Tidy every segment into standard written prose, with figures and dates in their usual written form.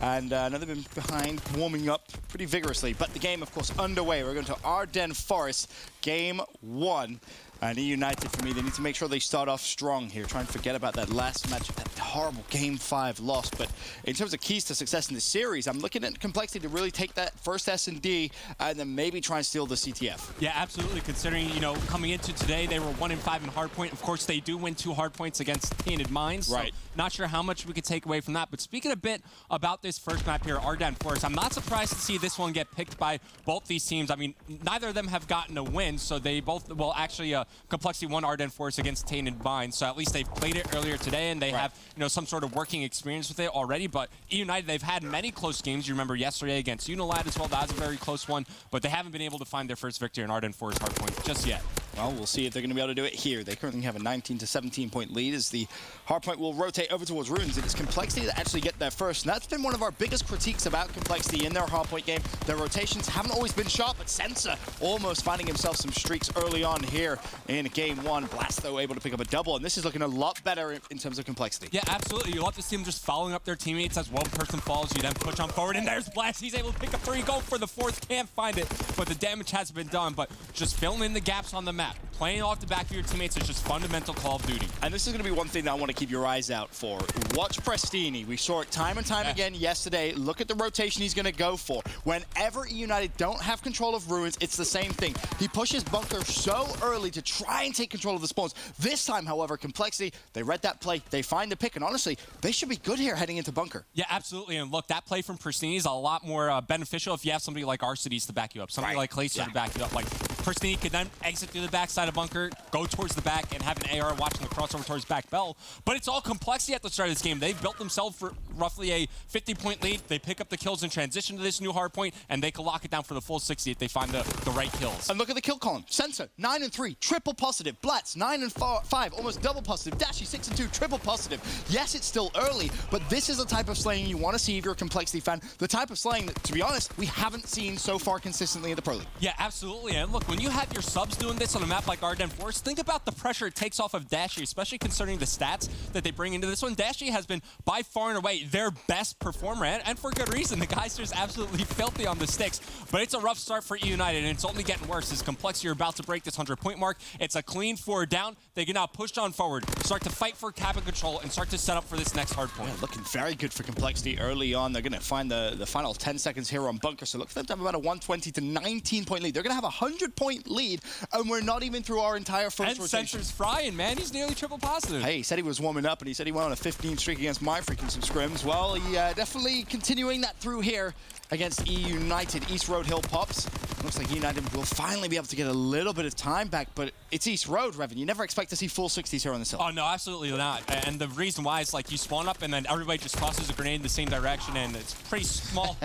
And now they've been behind, warming up pretty vigorously. But the game, of course, underway. We're going to Ardennes Forest, game 1. And eUnited, for me, they need to make sure they start off strong here. Try and forget about that last match, that horrible Game 5 loss. But in terms of keys to success in the series, I'm looking at Complexity to really take that first S&D and then maybe try and steal the CTF. Yeah, absolutely. Considering, you know, coming into today, they were 1-5 in hardpoint. Of course, they do win 2 hardpoints against Tainted Minds. Right. So not sure how much we could take away from that. But speaking a bit about this first map here, Ardennes Forest, I'm not surprised to see this one get picked by both these teams. I mean, neither of them have gotten a win, so they both, well, actually, Complexity won Ardennes Forest against Tainted Minds, so at least they've played it earlier today, and they have, you know, some sort of working experience with it already. But eUnited, they've had many close games. You remember yesterday against eUnited as well. That was a very close one, but they haven't been able to find their first victory in Ardennes Forest hardpoint just yet. Well, we'll see if they're going to be able to do it here. They currently have a 19 to 17 point lead as the hardpoint will rotate over towards Runes. It is Complexity that actually get there first, and that's been one of our biggest critiques about Complexity in their hardpoint game. Their rotations haven't always been sharp, but Sensor almost finding himself some streaks early on here in game 1. Blast, though, able to pick up a double, and this is looking a lot better in terms of Complexity. Yeah, absolutely. You love to see them just following up their teammates as one person falls. You then push on forward, and there's Blast. He's able to pick up 3, go for the 4th. Can't find it, but the damage has been done. But just filling in the gaps on the map, playing off the back of your teammates is just fundamental Call of Duty. And this is going to be one thing that I want to keep your eyes out for. Watch Prestini. We saw it time and time again yesterday. Look at the rotation he's going to go for. Whenever eUnited don't have control of Ruins, it's the same thing. He pushes Bunker so early to try and take control of the spawns. This time, however, Complexity, they read that play, they find the pick, and honestly, they should be good here heading into Bunker. Yeah, absolutely. And look, that play from Prestini is a lot more beneficial if you have somebody like Arcides to back you up, somebody like Clayster to back you up. Like, Prestini could then exit through the backside of Bunker, go towards the back, and have an AR watching the crossover towards back bell. But it's all Complexity at the start of this game. They've built themselves for roughly a 50-point lead. They pick up the kills in transition to this new hardpoint, and they can lock it down for the full 60 if they find the right kills. And look at the kill column. Sensor, 9 and 3, triple positive. Blatz, 9 and 5, almost double positive. Dashy, 6 and 2, triple positive. Yes, it's still early, but this is the type of slaying you want to see if you're a Complexity fan. The type of slaying that, to be honest, we haven't seen so far consistently in the Pro League. Yeah, absolutely. And look, when you have your subs doing this on a map like Ardennes Forest, think about the pressure it takes off of Dashy, especially considering the stats that they bring into this one. Dashy has been by far and away their best performer, and for good reason. The guy's just absolutely filthy on the sticks, but it's a rough start for eUnited, and it's only getting worse as Complexity are about to break this 100-point mark. It's a clean 4 down. They can now push on forward, start to fight for cabin control, and start to set up for this next hard point. Yeah, looking very good for Complexity early on. They're going to find the final 10 seconds here on Bunker, so look for them to have about a 120 to 19-point lead. They're going to have a 100-point lead, and we're not even through our entire first rotation. And Sensor's frying, man. He's nearly triple positive. Hey, he said he was warming up, and he said he went on a 15 streak against my freaking some scrims. Well, he definitely continuing that through here against eUnited. East Road Hill pops. Looks like eUnited will finally be able to get a little bit of time back, but it's East Road, Revan. You never expect to see full 60s here on this hill. Oh, no, absolutely not. And the reason why is, like, you spawn up, and then everybody just tosses a grenade in the same direction, and it's pretty small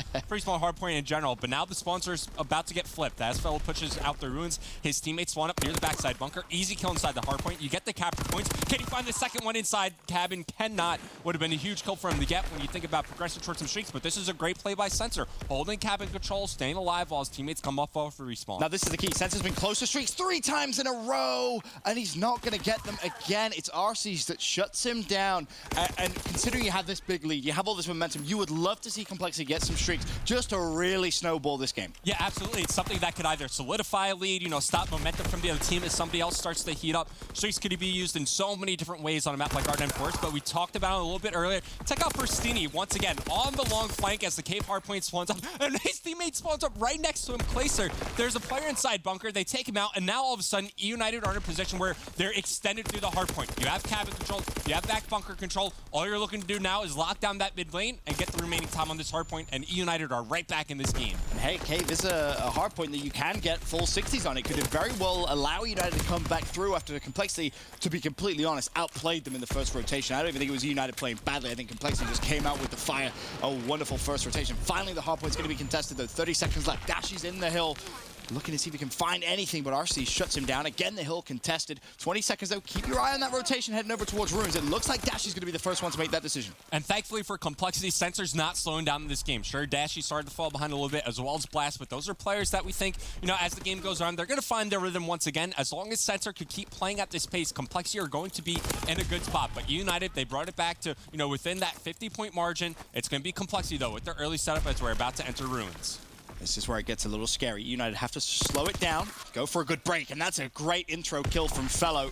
hard point in general. But now the sponsor's about to get flipped. Asphalt pushes out the Ruins. His teammates spawn up near the backside bunker. Easy kill inside the hard point. You get the capture points. Can he find the second one inside cabin? Cannot. Would have been a huge kill for him to get when you think about progressing towards some streaks, but this is a great play by Sensor. Holding cabin control, staying alive while his teammates come up for respawn. Now this is the key. Sensor's been close to streaks 3 times in a row, and he's not going to get them again. It's Arcees that shuts him down. And considering you have this big lead, you have all this momentum, you would love to see Complexity get some streaks just to really snowball this game. Yeah, absolutely. It's something that could either solidify a lead, you know, stop momentum from the other team as somebody else starts to heat up. Streaks could be used in so many different ways on a map like Ardennes Forest, but we talked about it a little bit earlier. Check out Prestini once again on the long flank as the cave hardpoint spawns up, and his teammate spawns up right next to him, Clayster. There's a player inside bunker, they take him out, and now all of a sudden eUnited are in a position where they're extended through the hardpoint. You have cabin control, you have back bunker control. All you're looking to do now is lock down that mid lane and get the remaining time on this hardpoint, and eUnited are right back in this game. And hey, Cave is a hardpoint that you can get full 60s on. It could very well allow eUnited to come back through after the Complexity, to be completely honest, outplayed them in the first rotation. I don't even think it was eUnited playing badly. I think Complexity just came out with the fire. A wonderful first rotation. Finally, the hardpoint's going to be contested, though. 30 seconds left. Dashy's in the hill. hill. Looking to see if he can find anything, but RC shuts him down. Again, the hill contested. 20 seconds, though. Keep your eye on that rotation heading over towards Ruins. It looks like Dashy's going to be the first one to make that decision. And thankfully for Complexity, Sensor's not slowing down in this game. Sure, Dashy started to fall behind a little bit, as well as Blast, but those are players that we think, you know, as the game goes on, they're going to find their rhythm once again. As long as Sensor could keep playing at this pace, Complexity are going to be in a good spot. But eUnited, they brought it back to, you know, within that 50-point margin. It's going to be Complexity, though, with their early setup as we're about to enter Ruins. This is where it gets a little scary. United have to slow it down, go for a good break, and that's a great intro kill from Fellow.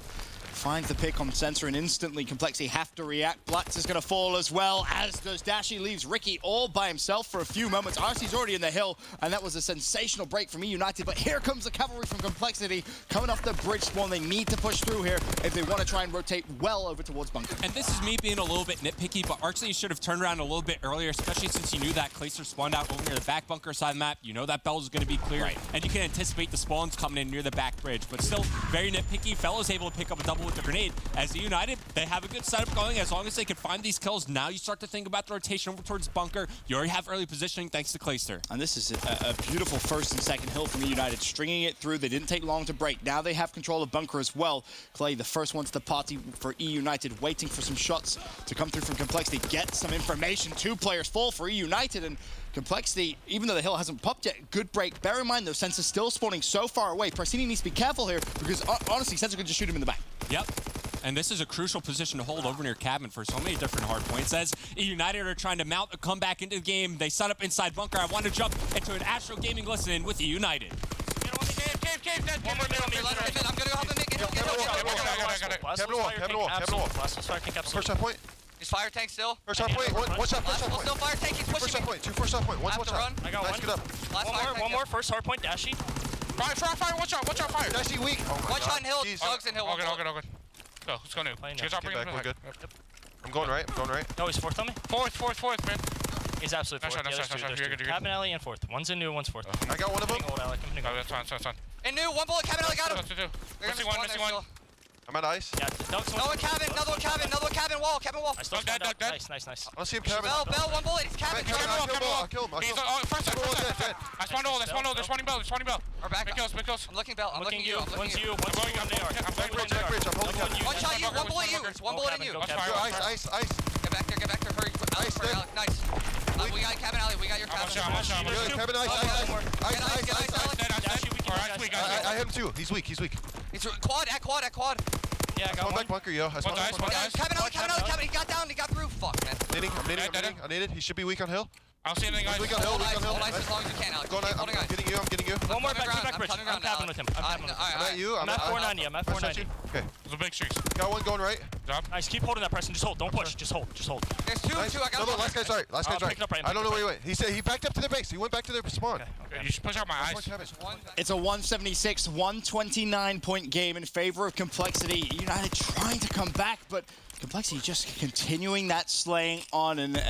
Finds the pick on Sensor, and instantly Complexity have to react. Blutz is going to fall as well, as does Dashy. Leaves Ricky all by himself for a few moments. RC's already in the hill, and that was a sensational break from eUnited. But here comes the cavalry from Complexity coming off the bridge spawn. They need to push through here if they want to try and rotate well over towards Bunker. And this is me being a little bit nitpicky, but Archie should have turned around a little bit earlier, especially since he knew that Clayster spawned out over near the back bunker side map. You know that Bell's going to be clear, right, and you can anticipate the spawns coming in near the back bridge. But still, very nitpicky. Fellow's able to pick up a double with the grenade. As eUnited, they have a good setup going. As long as they can find these kills, now you start to think about the rotation over towards bunker. You already have early positioning thanks to Clayster. And this is a beautiful first and second hill from eUnited, stringing it through. They didn't take long to break. Now they have control of bunker as well. Clay, the first one to the party for eUnited, waiting for some shots to come through from Complexity. Get some information. 2 players fall for eUnited, and Complexity, even though the hill hasn't popped yet, good break. Bear in mind, though, Sensor's still spawning so far away. Prasini needs to be careful here, because honestly, Sensor could just shoot him in the back. Yep. And this is a crucial position to hold over near cabin for so many different hard points. As eUnited are trying to mount a comeback into the game, they set up inside bunker. I want to jump into an Astro Gaming listen with eUnited. One more mid on me. I'm gonna go help him make it. Cabin wall. First shot point. He's fire tank still. First shot point. One shot. First shot point. Still fire tank. He's pushing First shot me. point. 2 first shot point. One shot. I got nice, one. Get up. One more. First hard point, Dashy. Fire, watch out, fire. Dashy weak. Oh my One God. shot in hill, Jeez. Doug's in hill. All good. Go, let's go new. Get back, we're good. I'm going right. No, he's fourth on me. Fourth, man. He's absolutely fourth. Nice. You're good. Cabin alley and fourth. One's in new, one's fourth. I got one of them. Old alley. And new, one bullet, cabin, I got him. Missing one. I'm at ice. Yeah, Doug's Another one, cabin wall. I still Doug dead. dead. Nice. I don't see him cabin. Bell, one bullet, he's cabin. I'll kill him. He's first. I spawned all. They're spawning bell. We're back. Big kills. I'm looking Bell, I'm looking you. One's you. One's you. I'm there. Back bridge. I'm holding cabin. One shot you, one bullet you. It's one bullet in you. Ice. Get back there, hurry. Ice, dead. Nice. We got cabin alley, we got your cabin. Cabin ice. I hit him too. He's weak. It's quad, at quad. Yeah, I got one. Back bunker, yo. I spawned One bunker. dice. Cabin alley, he got down, he got through. Fuck, man. I'm nading. He should be weak on hill. I don't see anything, guys. Weak on hill. Hold ice as long as you can, Alex. I'm getting you. One more back Coming to back bridge. around, I'm tapping with him. I'm at you. I'm at 490. I'm at 490. Okay. There's a big streaks. Got one going right. Nice. Keep holding that, Preston. Just hold. Don't push. Just hold. There's two, I got one. Last guy's right. pick it up right. I don't know where he went. He said he backed up to their base. He went back to their spawn. Okay. You should push out my eyes. It's a 176, 129-point game in favor of Complexity. United trying to come back, but Complexity just continuing that slaying on. And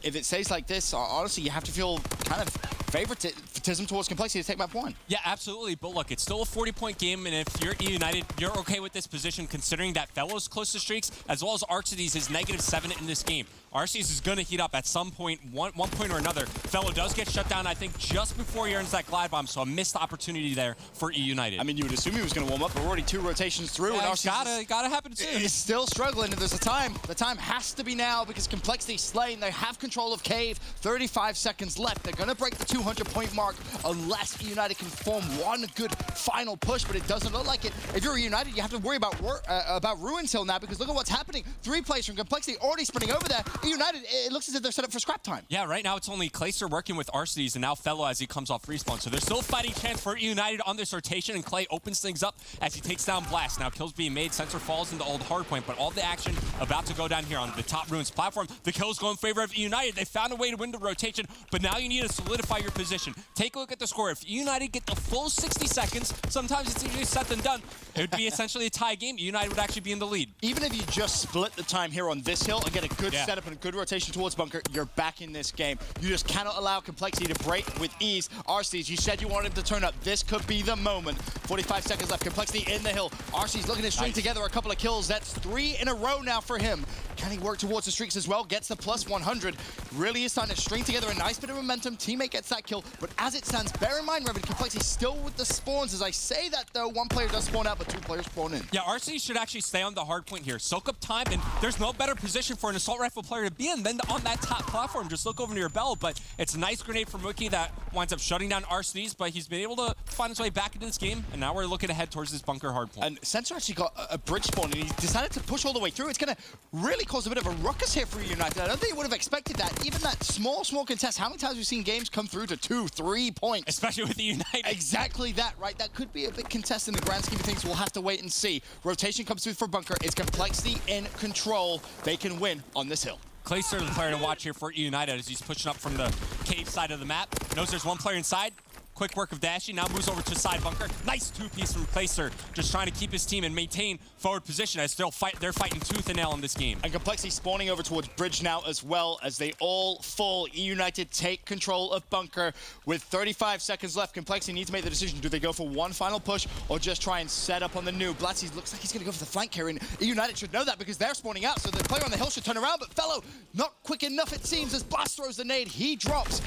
if it stays like this, honestly, you have to feel kind of favoritism towards Complexity to take map 1. Yeah, absolutely. But look, it's still a 40-point game, and if you're eUnited, you're okay with this position considering that Fellow's close to streaks, as well as Arcides is -7 in this game. Arcides is going to heat up at some point, one point or another. Fellow does get shut down, I think, just before he earns that glide bomb, so a missed opportunity there for eUnited. I mean, you would assume he was going to warm up, but we're already 2 rotations through, and Arcides gotta happen soon. is still struggling, and there's a time. The time has to be now because Complexity slain. They have control of Cave. 35 seconds left. They're going to break the 200-point mark unless eUnited can form one good final push, but it doesn't look like it. If you're eUnited, you have to worry about Ruins Hill now because look at what's happening. 3 players from Complexity already sprinting over there. eUnited, it looks as if they're set up for scrap time. Yeah, right now it's only Clayster working with Arcides and now Fellow as he comes off respawn. So there's still a fighting chance for eUnited on this rotation, and Clay opens things up as he takes down Blast. Now kills being made, Sensor falls into old hardpoint, but all the action about to go down here on the top Ruins platform. The kills go in favor of eUnited. They found a way to win the rotation, but now you need to solidify your position. Take a look at the score. If eUnited get the full 60 seconds, sometimes it's easier said than done. It would be essentially a tie game. eUnited would actually be in the lead. Even if you just split the time here on this hill and get a good setup and a good rotation towards bunker, you're back in this game. You just cannot allow Complexity to break with ease. Arcees, you said you wanted him to turn up. This could be the moment. 45 seconds left. Complexity in the hill. Arcees looking to string together a couple of kills. That's 3 in a row now for him. Can he work towards the streaks as well? Gets the plus 100. Really is starting to string together a nice bit of momentum. Teammate gets that kill, but as as it stands, bear in mind, Revan, Complexity still with the spawns. As I say that, though, one player does spawn out, but two players spawn in. Yeah, RC should actually stay on the hard point here. Soak up time, and there's no better position for an assault rifle player to be in than on that top platform. Just look over near your bell, but it's a nice grenade from Mookie that winds up shutting down RC's, but he's been able to find his way back into this game, and now we're looking to head towards this bunker hard point. And Sensor actually got a bridge spawn, and he decided to push all the way through. It's going to really cause a bit of a ruckus here for eUnited. I don't think he would have expected that. Even that small contest, how many times have we seen games come through to 2-3 points? Especially with eUnited. Exactly that, right? That could be a big contest in the grand scheme of things. We'll have to wait and see. Rotation comes through for bunker. It's Complexity in control. They can win on this hill. Clayster, the player to watch here for eUnited as he's pushing up from the cave side of the map. Knows there's one player inside. Quick work of Dashy, now moves over to side bunker. Nice two-piece from Clayster, just trying to keep his team and maintain forward position as they're fighting tooth and nail in this game. And Complexity spawning over towards bridge now as well as they all fall. eUnited take control of bunker with 35 seconds left. Complexity needs to make the decision. Do they go for one final push or just try and set up on the new? Blatzy looks like he's going to go for the flank here, and eUnited should know that because they're spawning out, so the player on the hill should turn around, but Fellow not quick enough it seems as Blast throws the nade. He drops,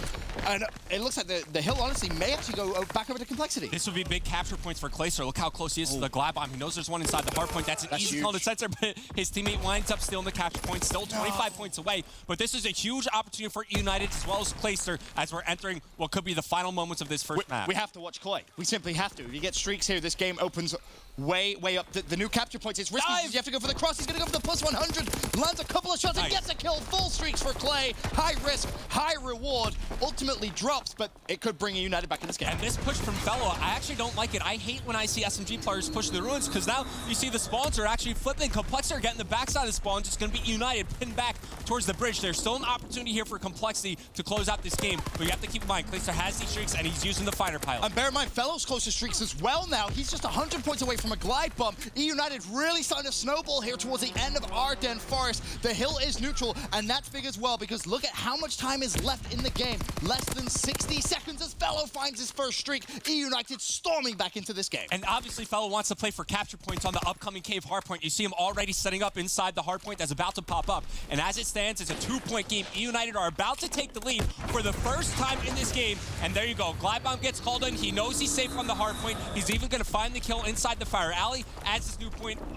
and it looks like the hill honestly may actually go back over to Complexity. This would be big capture points for Clayster. Look how close he is to the glide bomb. He knows there's one inside the hard point. That's an easy call to Sensor, but his teammate winds up stealing the capture point, still 25 points away. But this is a huge opportunity for eUnited as well as Clayster as we're entering what could be the final moments of this first map. We have to watch Clay. We simply have to. If you get streaks here, this game opens way up. The new capture points, it's risky. You have to go for the cross. He's going to go for the plus 100. Lands a couple of shots and gets a kill. Full streaks for Clay. High risk, high reward. Ultimately drops, but it could bring eUnited back in this game. And this push from Fellow, I actually don't like it. I hate when I see SMG players push the ruins because now you see the spawns are actually flipping. Complexity are getting the backside of the spawns. It's going to be eUnited pinned back towards the bridge. There's still an opportunity here for Complexity to close out this game, but you have to keep in mind, Clayster has these streaks and he's using the fighter pilot. And bear in mind, Fellow's close to streaks as well now. He's just 100 points away from a glide bump. eUnited really starting to snowball here towards the end of Ardennes Forest. The hill is neutral, and that's big as well because look at how much time is left in the game. Less than 60 seconds as Fellow finds his first streak. eUnited storming back into this game. And obviously, Fellow wants to play for capture points on the upcoming cave hardpoint. You see him already setting up inside the hardpoint that's about to pop up. And as it stands, it's a 2-point game. eUnited are about to take the lead for the first time in this game. And there you go. Glide bomb gets called in. He knows he's safe on the hardpoint. He's even going to find the kill inside the fire alley. As this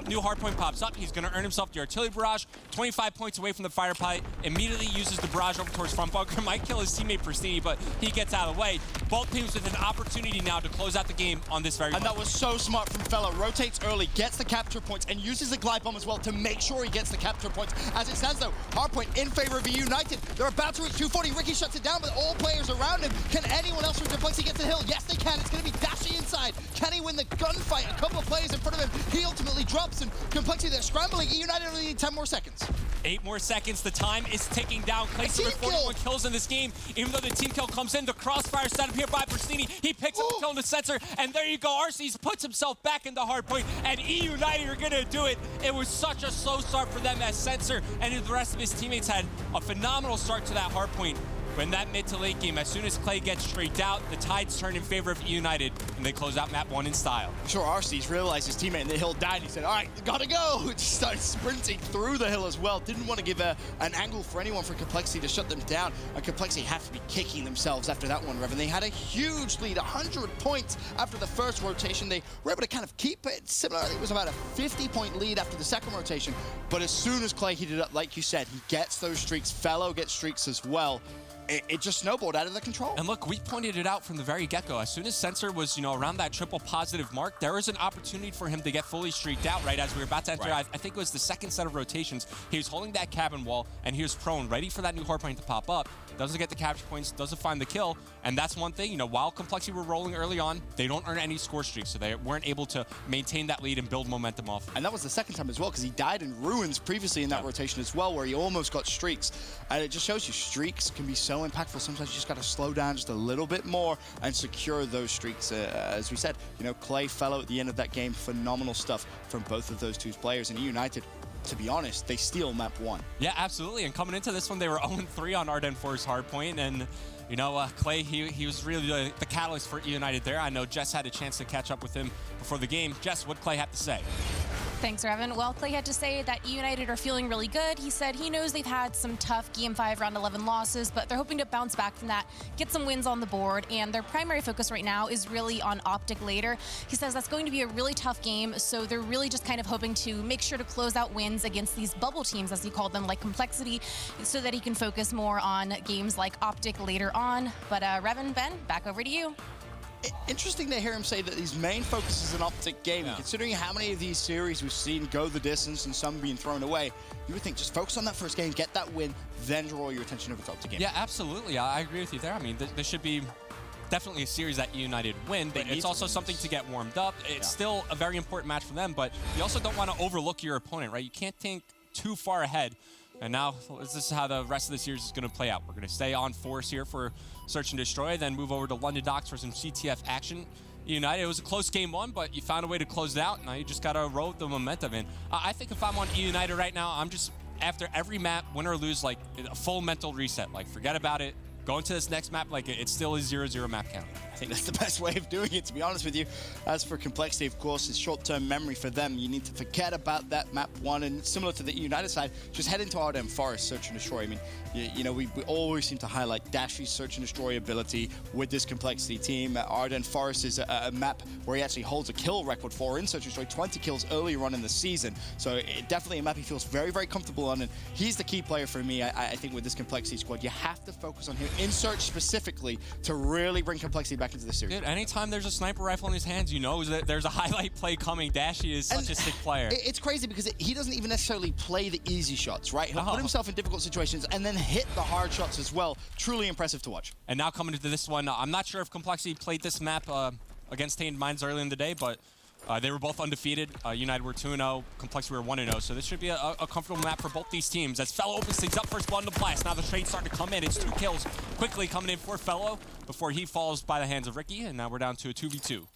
new hardpoint pops up, he's going to earn himself the artillery barrage. 25 points away from the fire pilot. Immediately uses the barrage over towards front bunker. Might kill his teammate Pristini, but he gets out of the way. Both teams with an opportunity now to close out the game on this very And that was so smart from Fellow. Rotates early, gets the capture points, and uses the glide bomb as well to make sure he gets the capture points. As it stands though, hardpoint in favor of eUnited. They're about to reach 240. Ricky shuts it down, but all players around him. Can anyone else from Complexity get to the hill? Yes, they can. It's going to be Dashy inside. Can he win the gunfight? A couple of players in front of him. He ultimately drops, and Complexity, they're scrambling. eUnited only need 10 more seconds. 8 more seconds. The time is ticking down. Clayster with 41 kills in this game. Even though the team kill comes in, the crossfire set up here by Pristini. He picks up the kill in the Sensor, and there you go. RC's puts himself back in the hardpoint, and eUnited are going to do it. It was such a slow start for them as Sensor and the rest of his teammates had a phenomenal start to that hardpoint. But in that mid to late game, as soon as Clay gets streaked out, the tides turn in favor of eUnited, and they close out map 1 in style. I'm sure RC's realized his teammate in the hill died. He said, all right, gotta go. Just started sprinting through the hill as well. Didn't want to give an angle for anyone for Complexity to shut them down. And Complexity have to be kicking themselves after that one, Revan. They had a huge lead, 100 points after the first rotation. They were able to kind of keep it similar. It was about a 50-point lead after the second rotation. But as soon as Clay heated up, like you said, he gets those streaks. Fellow gets streaks as well. It just snowballed out of the control. And look, we pointed it out from the very get-go. As soon as Sensor was, around that triple positive mark, there was an opportunity for him to get fully streaked out, right? As we were about to enter, I think it was the second set of rotations. He was holding that cabin wall, and he was prone, ready for that new hardpoint to pop up. Doesn't get the capture points, doesn't find the kill. And that's one thing, while Complexity were rolling early on, they don't earn any score streaks, so they weren't able to maintain that lead and build momentum off. And that was the second time as well, because he died in ruins previously in that rotation as well, where he almost got streaks. And it just shows you streaks can be so impactful. Sometimes you just got to slow down just a little bit more and secure those streaks. As we said, Clay, Fellow at the end of that game, phenomenal stuff from both of those two players. And eUnited, to be honest, they steal map 1. Yeah, absolutely. And coming into this one, they were 0-3 on Ardennes Forest hardpoint. And, Clay, he was really the catalyst for eUnited there. I know Jess had a chance to catch up with him before the game. Jess, what'd Clay have to say? Thanks, Revan. Well, Clay had to say that eUnited are feeling really good. He said he knows they've had some tough Game 5 round 11 losses, but they're hoping to bounce back from that, get some wins on the board, and their primary focus right now is really on Optic later. He says that's going to be a really tough game, so they're really just kind of hoping to make sure to close out wins against these bubble teams, as he called them, like Complexity, so that he can focus more on games like Optic later on. But Revan, Ben, back over to you. Interesting to hear him say that his main focus is an Optic gaming. Considering how many of these series we've seen go the distance and some being thrown away, you would think just focus on that first game, get that win, then draw your attention over to Optic gaming. Yeah, absolutely. I agree with you there. I mean, there should be definitely a series that eUnited win, but it's also something to get warmed up. It's still a very important match for them, but you also don't want to overlook your opponent, right? You can't think too far ahead. And now, this is how the rest of the series is going to play out. We're going to stay on force here for Search and Destroy, then move over to London Docks for some CTF action. eUnited, it was a close game one, but you found a way to close it out. Now you just got to roll with the momentum. And I think if I'm on eUnited right now, I'm just, after every map, win or lose, like a full mental reset. Like, forget about it. Go into this next map like it's still a 0-0 map count. I think that's the best way of doing it, to be honest with you. As for Complexity, of course, it's short-term memory for them. You need to forget about that map one, and similar to the United side, just head into Ardennes Forest, Search and Destroy. I mean, you know, we always seem to highlight Dashy's Search and Destroy ability with this Complexity team. Ardennes Forest is a map where he actually holds a kill record for in Search and Destroy, 20 kills earlier on in the season. So definitely a map he feels very, very comfortable on, and he's the key player for me, I think, with this Complexity squad. You have to focus on him in Search specifically to really bring Complexity back into the series. Dude, anytime there's a sniper rifle in his hands, you know that there's a highlight play coming. Dashy is such a sick player. It's crazy because he doesn't even necessarily play the easy shots, right? He'll put himself in difficult situations and then hit the hard shots as well. Truly impressive to watch. And now coming into this one, I'm not sure if Complexity played this map against Tainted Minds early in the day, but they were both undefeated. United were 2-0, Complexity were 1-0, so this should be a comfortable map for both these teams. As Fellow opens things up, first blood in the blast. Now the trade's starting to come in. It's 2 kills quickly coming in for Fellow before he falls by the hands of Ricky, and now we're down to a 2v2.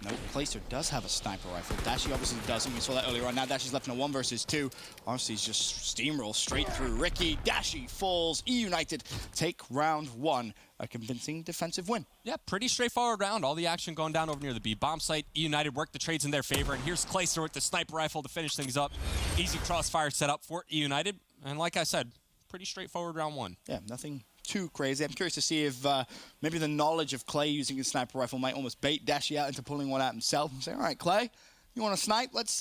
No, Placer does have a sniper rifle. Dashy obviously doesn't. We saw that earlier on. Now Dashy's left in a 1 versus 2. Honestly, he's just steamroll straight through Ricky. Dashy falls. eUnited take round 1. A convincing defensive win. Yeah, pretty straightforward round. All the action going down over near the B bomb site. eUnited worked the trades in their favor, and here's Clayster with the sniper rifle to finish things up. Easy crossfire set up for eUnited, and like I said, pretty straightforward round 1. Yeah, nothing too crazy. I'm curious to see if maybe the knowledge of Clay using his sniper rifle might almost bait Dashy out into pulling one out himself and say, all right, Clay, you want to snipe? Let's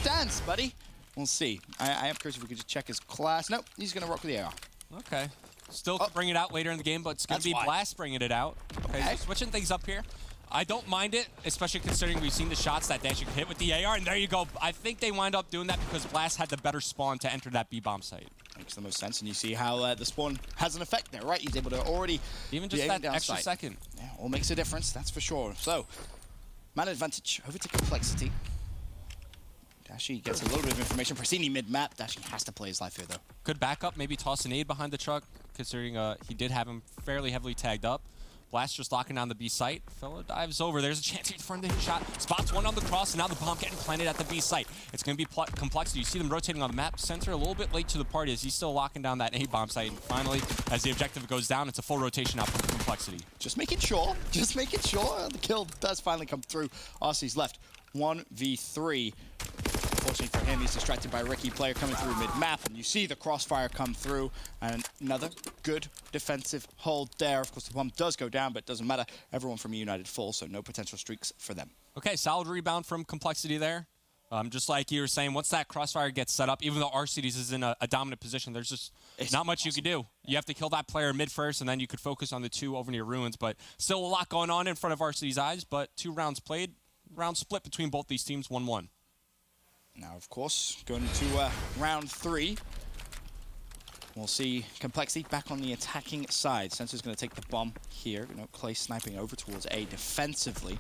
dance, buddy. We'll see. I am curious if we could just check his class. Nope, he's going to rock with the AR. Okay. Still could bring it out later in the game, but it's going to be Blast bringing it out. Okay, so switching things up here. I don't mind it, especially considering we've seen the shots that Dashy could hit with the AR, and there you go. I think they wind up doing that because Blast had the better spawn to enter that B-bomb site. Makes the most sense, and you see how the spawn has an effect there, right? He's able to already even just that extra second. Yeah, all makes a difference, that's for sure. So, man advantage over to Complexity. Dashy gets a little bit of information. Prasini mid-map. Dashy has to play his life here, though. Good backup, maybe toss a nade behind the truck, considering he did have him fairly heavily tagged up. Blast just locking down the B site. Fellow dives over. There's a chance for him to hit shot. Spots one on the cross, and now the bomb getting planted at the B site. It's going to be Complexity. You see them rotating on the map. Center a little bit late to the party as he's still locking down that A bomb site. And finally, as the objective goes down, it's a full rotation out from Complexity. Just making sure. Just making sure. The kill does finally come through. RC's left 1v3. Unfortunately for him, he's distracted by Ricky, player coming through mid-map, and you see the crossfire come through, and another good defensive hold there. Of course, the bomb does go down, but it doesn't matter. Everyone from eUnited full, so no potential streaks for them. Okay, solid rebound from Complexity there. Just like you were saying, once that crossfire gets set up, even though RCDs is in a dominant position, there's just not much you can do. You have to kill that player mid first, and then you could focus on the 2 over near Ruins, but still a lot going on in front of RCD's eyes, but 2 rounds played, round split between both these teams, 1-1. Now, of course, going to round 3. We'll see Complexity back on the attacking side. Sensor's going to take the bomb here. You know, Clay sniping over towards A defensively.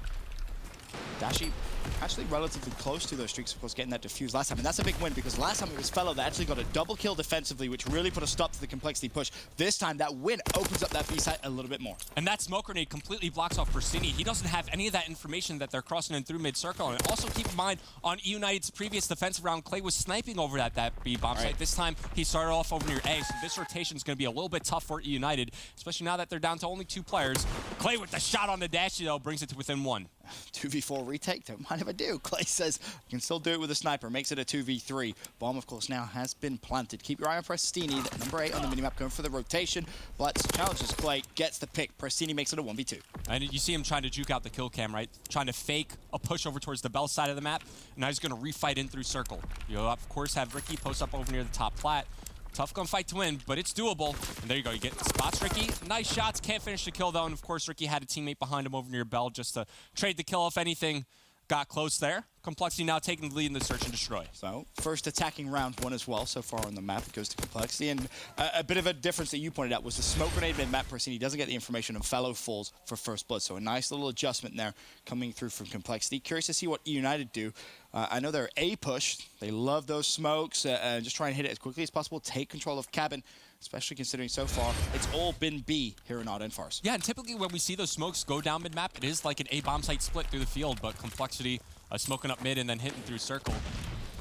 Dashy actually relatively close to those streaks, of course, getting that defuse last time. And that's a big win because last time it was Fellow that actually got a double kill defensively, which really put a stop to the Complexity push. This time, that win opens up that B site a little bit more. And that smoke grenade completely blocks off Prasini. He doesn't have any of that information that they're crossing in through mid-circle. And also keep in mind, on eUnited's previous defensive round, Clay was sniping over at that B bomb site. This time, he started off over near A, so this rotation is going to be a little bit tough for eUnited, especially now that they're down to only 2 players. Clay with the shot on the Dashy, though, brings it to within 1. 2v4 retake. Don't mind if I do. Clay says, you can still do it with a sniper. Makes it a 2v3. Bomb, of course, now has been planted. Keep your eye on Prestini, number 8 on the minimap, going for the rotation. But challenges Clay, gets the pick. Prestini makes it a 1v2. And you see him trying to juke out the kill cam, right? Trying to fake a push over towards the Bell side of the map. And now he's going to refight in through circle. You'll, of course, have Ricky post up over near the top plat. Tough gunfight to win, but it's doable. And there you go. You get spots Ricky. Nice shots. Can't finish the kill, though. And, of course, Ricky had a teammate behind him over near Bell just to trade the kill, if anything. Got close there. Complexity now taking the lead in the search and destroy. So, first attacking round 1 as well so far on the map. It goes to Complexity. And a bit of a difference that you pointed out was the smoke grenade mid-map person. He doesn't get the information, and Fellow falls for first blood. So a nice little adjustment there coming through from Complexity. Curious to see what eUnited do. I know they're A push. They love those smokes. Just try and hit it as quickly as possible. Take control of cabin, especially considering so far it's all been B here in Arden Forest. Yeah, and typically when we see those smokes go down mid-map, it is like an A bomb site split through the field, but Complexity smoking up mid and then hitting through circle.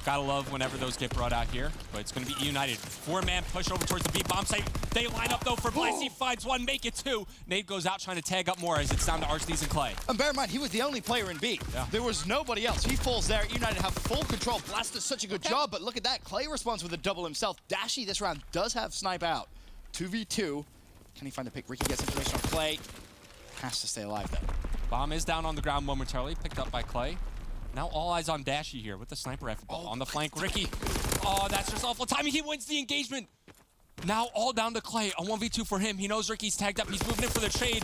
Gotta love whenever those get brought out here, but it's gonna be eUnited. 4-man push over towards the B bomb site. They line up though for Blast. He finds one, make it 2. Nate goes out trying to tag up more as it's down to Arstees and Clay. And bear in mind, he was the only player in B. Yeah. There was nobody else. He falls there. eUnited have full control. Blast does such a good job, but look at that. Clay responds with a double himself. Dashy this round does have snipe out. 2v2. Can he find a pick? Ricky gets information on Clay. Has to stay alive though. Bomb is down on the ground momentarily, picked up by Clay. Now all eyes on Dashy here with the sniper rifle on the flank. Ricky, oh, that's just awful timing. He wins the engagement. Now all down to Clay, a 1v2 for him. He knows Ricky's tagged up. He's moving in for the trade.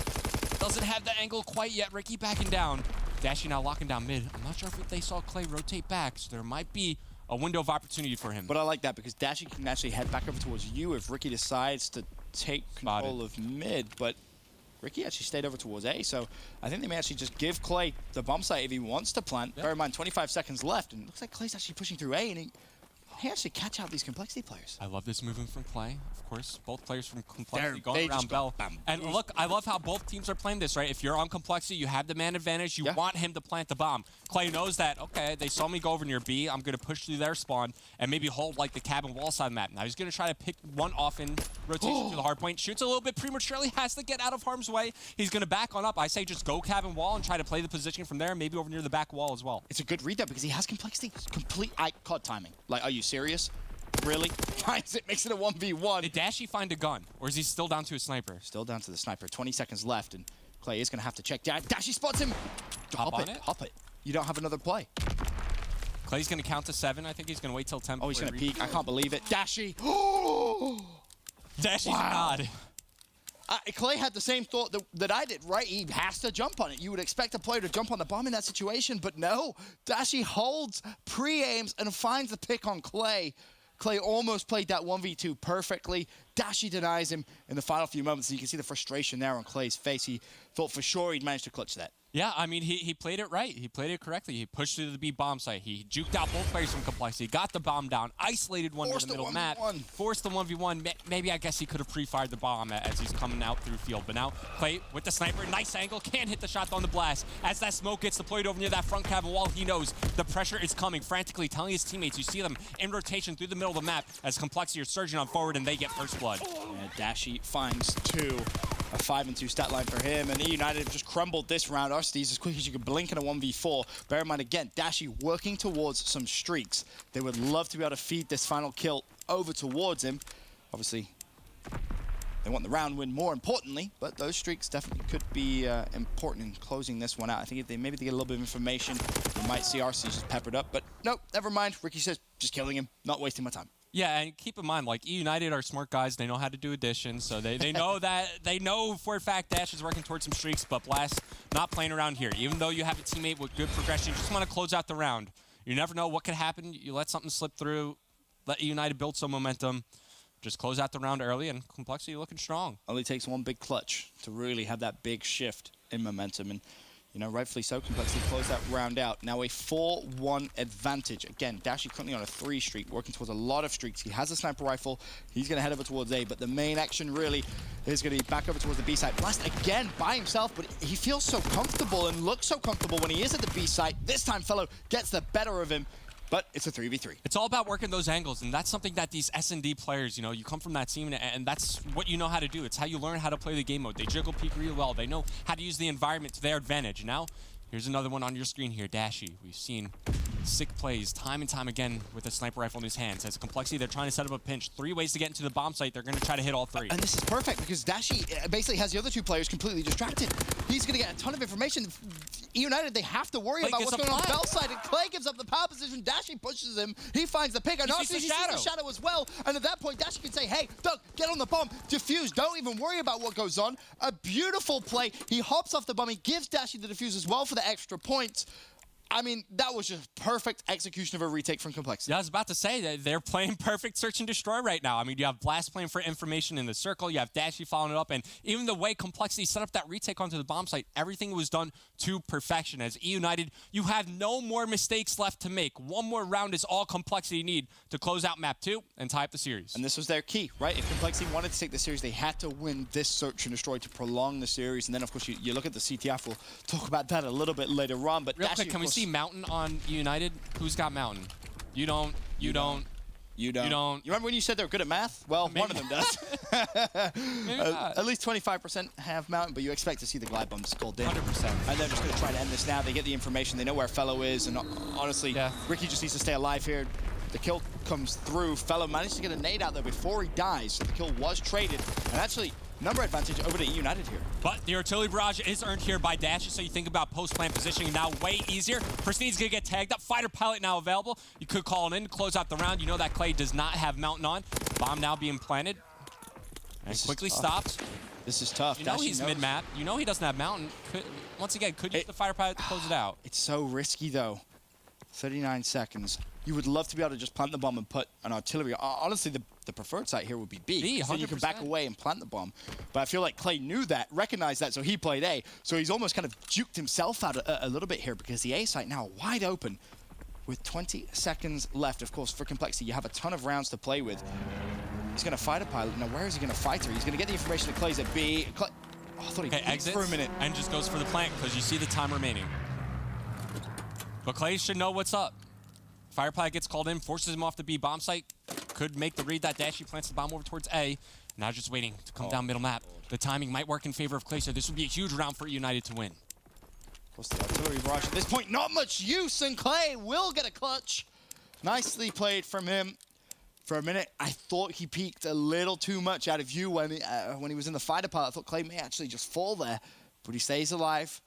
Doesn't have the angle quite yet. Ricky backing down. Dashy now locking down mid. I'm not sure if they saw Clay rotate back, so there might be a window of opportunity for him. But I like that because Dashy can actually head back over towards you if Ricky decides to take control of mid, but Ricky actually stayed over towards A, so I think they may actually just give Clay the bomb site if he wants to plant. Bear in mind, 25 seconds left, and it looks like Clay's actually pushing through A, and he actually catch out these Complexity players. I love this movement from Clay. Of course, both players from Complexity They going around just Bell. go bam. And look, I love how both teams are playing this, right? If you're on Complexity, you have the man advantage. You want him to plant the bomb. Clay knows that, okay, they saw me go over near B. I'm going to push through their spawn and maybe hold like the cabin wall side map. Now he's going to try to pick one off in rotation to the hard point. Shoots a little bit prematurely, has to get out of harm's way. He's going to back on up. I say just go cabin wall and try to play the position from there, maybe over near the back wall as well. It's a good read there because he has Complexity. Complete COD timing. Like, are you serious? Really? Finds it, makes it a 1v1. Did Dashy find a gun, or is he still down to a sniper? Still down to the sniper. 20 seconds left, and Clay is going to have to check. Dashy spots him. Hop on it? Hop it. You don't have another play. Clay's going to count to 7. I think he's going to wait till 10. Oh, he's going to peek. I can't believe it. Dashy. Dashy's God. Clay had the same thought that I did, right? He has to jump on it. You would expect a player to jump on the bomb in that situation, but no. Dashy holds, pre-aims, and finds the pick on Clay. Clay almost played that 1v2 perfectly. Dashy denies him in the final few moments. You can see the frustration there on Clay's face. He thought for sure he'd managed to clutch that. Yeah, I mean, he played it right. He played it correctly. He pushed through the B bomb site. He juked out both players from Complexity, got the bomb down, isolated one in the middle map, forced the 1v1. Maybe I guess he could have pre-fired the bomb as he's coming out through field. But now Clay with the sniper, nice angle, can't hit the shot on the blast. As that smoke gets deployed over near that front cabin wall, he knows the pressure is coming, frantically telling his teammates. You see them in rotation through the middle of the map as Complexity are surging on forward and they get first blood. And Dashy finds 2. A 5-2 stat line for him, and eUnited have just crumbled this round. Arstees as quick as you can blink in a 1v4. Bear in mind, again, Dashy working towards some streaks. They would love to be able to feed this final kill over towards him. Obviously, they want the round win more importantly, but those streaks definitely could be important in closing this one out. I think if they maybe they get a little bit of information, we might see Arstees just peppered up, but nope, never mind. Ricky says, just killing him, not wasting my time. Yeah, and keep in mind, like, eUnited are smart guys. They know how to do additions, so they know that. They know for a fact Dash is working towards some streaks, but Blast not playing around here. Even though you have a teammate with good progression, you just want to close out the round. You never know what could happen. You let something slip through, let eUnited build some momentum. Just close out the round early, and Complexity looking strong. Only takes one big clutch to really have that big shift in momentum, and you know, rightfully so, Complexity close that round out. Now a 4-1 advantage. Again, Dashy currently on a 3 streak, working towards a lot of streaks. He has a sniper rifle. He's going to head over towards A, but the main action really is going to be back over towards the B site. Blast again by himself, but he feels so comfortable and looks so comfortable when he is at the B site. This time, Fellow gets the better of him. But it's a 3v3. It's all about working those angles, and that's something that these S&D players, you know, you come from that team, and that's what you know how to do. It's how you learn how to play the game mode. They jiggle peek really well. They know how to use the environment to their advantage. Now, Here's another one on your screen here, Dashy. We've seen sick plays time and time again with a sniper rifle in his hands. As Complexity, they're trying to set up a pinch. 3 ways to get into the bomb site. They're going to try to hit all 3. And this is perfect because Dashy basically has the other 2 players completely distracted. He's going to get a ton of information. eUnited, they have to worry about what's going on Bell side. And Clay gives up the power position. Dashy pushes him. He finds the pick. And He sees the shadow as well. And at that point, Dashy can say, hey, Doug, get on the bomb. Defuse. Don't even worry about what goes on. A beautiful play. He hops off the bomb. He gives Dashy the defuse as well for the extra points. I mean, that was just perfect execution of a retake from Complexity. Yeah, I was about to say that they're playing perfect search and destroy right now. I mean, you have Blast playing for information in the circle, you have Dashy following it up, and even the way Complexity set up that retake onto the bomb site, everything was done to perfection. As eUnited, you have no more mistakes left to make. One more round is all Complexity need to close out map 2 and tie up the series. And this was their key, right? If Complexity wanted to take the series, they had to win this search and destroy to prolong the series. And then, of course, you look at the CTF. We'll talk about that a little bit later on. But real Dashy, quick, can we see Mountain on eUnited? Who's got Mountain? You don't. You remember when you said they were good at math? Well, Maybe. one of them does. Maybe not. At least 25% have Mountain, but you expect to see the glide bombs called in. 100%. And they're just going to try to end this now. They get the information. They know where Fellow is. And honestly, Yeah. Ricky just needs to stay alive here. The kill comes through. Fellow managed to get a nade out there before he dies. So the kill was traded. And actually, number advantage over to eUnited here. But the artillery barrage is earned here by Dashy, so you think about post-plant positioning now way easier. Pristine's gonna get tagged up. Fighter pilot now available. You could call it in to close out the round. You know that Clay does not have Mountain on. Bomb now being planted. And quickly stopped. This is tough. You know Dashy he's knows. mid-map. You know he doesn't have Mountain. Once again, could use the fighter pilot to close it out. It's so risky, though. 39 seconds. You would love to be able to just plant the bomb and put an artillery. Honestly, the preferred site here would be B. B, So you can back 100%. away and plant the bomb. But I feel like Clay knew that, recognized that, so he played A. So he's almost kind of juked himself out a little bit here because the A site now wide open with 20 seconds left. Of course, for Complexity, you have a ton of rounds to play with. He's going to fight a pilot. Now, where is he going to fight her? He's going to get the information that Clay's at B. Clay, I thought he Okay, peeked exits for a minute. and just goes for the plant because you see the time remaining. But Clay should know what's up. Fire pilot gets called in, forces him off the B bomb site. Could make the read that Dashy plants the bomb over towards A. Now just waiting to come down middle map. The timing might work in favor of Clay, so this would be a huge round for eUnited to win. Of course, the artillery barrage at this point, not much use, and Clay will get a clutch. Nicely played from him. For a minute, I thought he peeked a little too much out of view when he was in the fighter pilot. I thought Clay may actually just fall there, but he stays alive.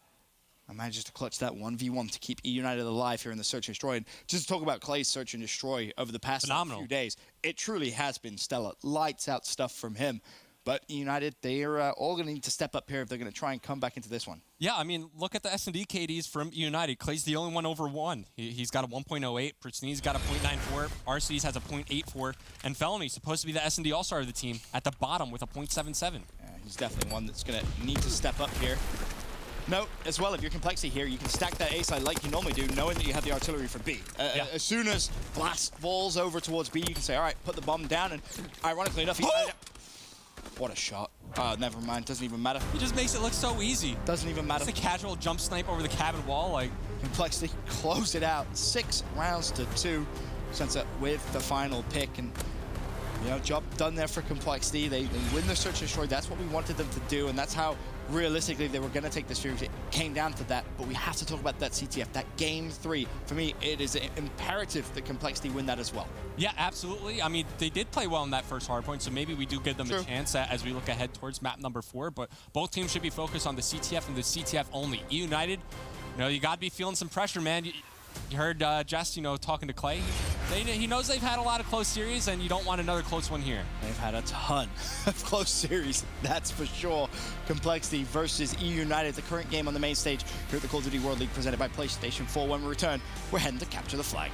And manages to clutch that 1v1 to keep eUnited alive here in the Search and Destroy. And just to talk about Clay's Search and Destroy over the past few days, it truly has been stellar. Lights out stuff from him. But eUnited, they are all going to need to step up here if they're going to try and come back into this one. Yeah, I mean, look at the S&D KDs from eUnited. Clay's the only one over 1. He's got a 1.08. Pristine's got a 0.94. RC's has a 0.84. And Felony's supposed to be the S&D all-star of the team at the bottom with a 0.77. Yeah, he's definitely one that's going to need to step up here. Note as well, if you're Complexity here, you can stack that A side like you normally do, knowing that you have the artillery for B. As soon as Blast falls over towards B, you can say, all right, put the bomb down, and ironically enough, what a shot. Never mind, doesn't even matter. He just makes it look so easy. Doesn't even matter. It's a casual jump snipe over the cabin wall. Like Complexity close it out. 6 rounds to 2. Sunset with the final pick, and you know, job done there for Complexity. They win the Search and Destroy. That's what we wanted them to do, and that's how realistically they were going to take this series. It came down to that, but we have to talk about that CTF, that game 3. For me, it is imperative that Complexity win that as well. yeah, absolutely. I mean, they did play well in that first hardpoint, so maybe we do give them a chance as we look ahead towards map number 4. But both teams should be focused on the CTF and the CTF only. eUnited, you know, you got to be feeling some pressure, man. You heard Jess, you know, talking to Clay. He knows they've had a lot of close series, and you don't want another close one here. They've had a ton of close series, that's for sure. Complexity versus eUnited, the current game on the main stage here at the Call of Duty World League presented by PlayStation 4. When we return, we're heading to capture the flag.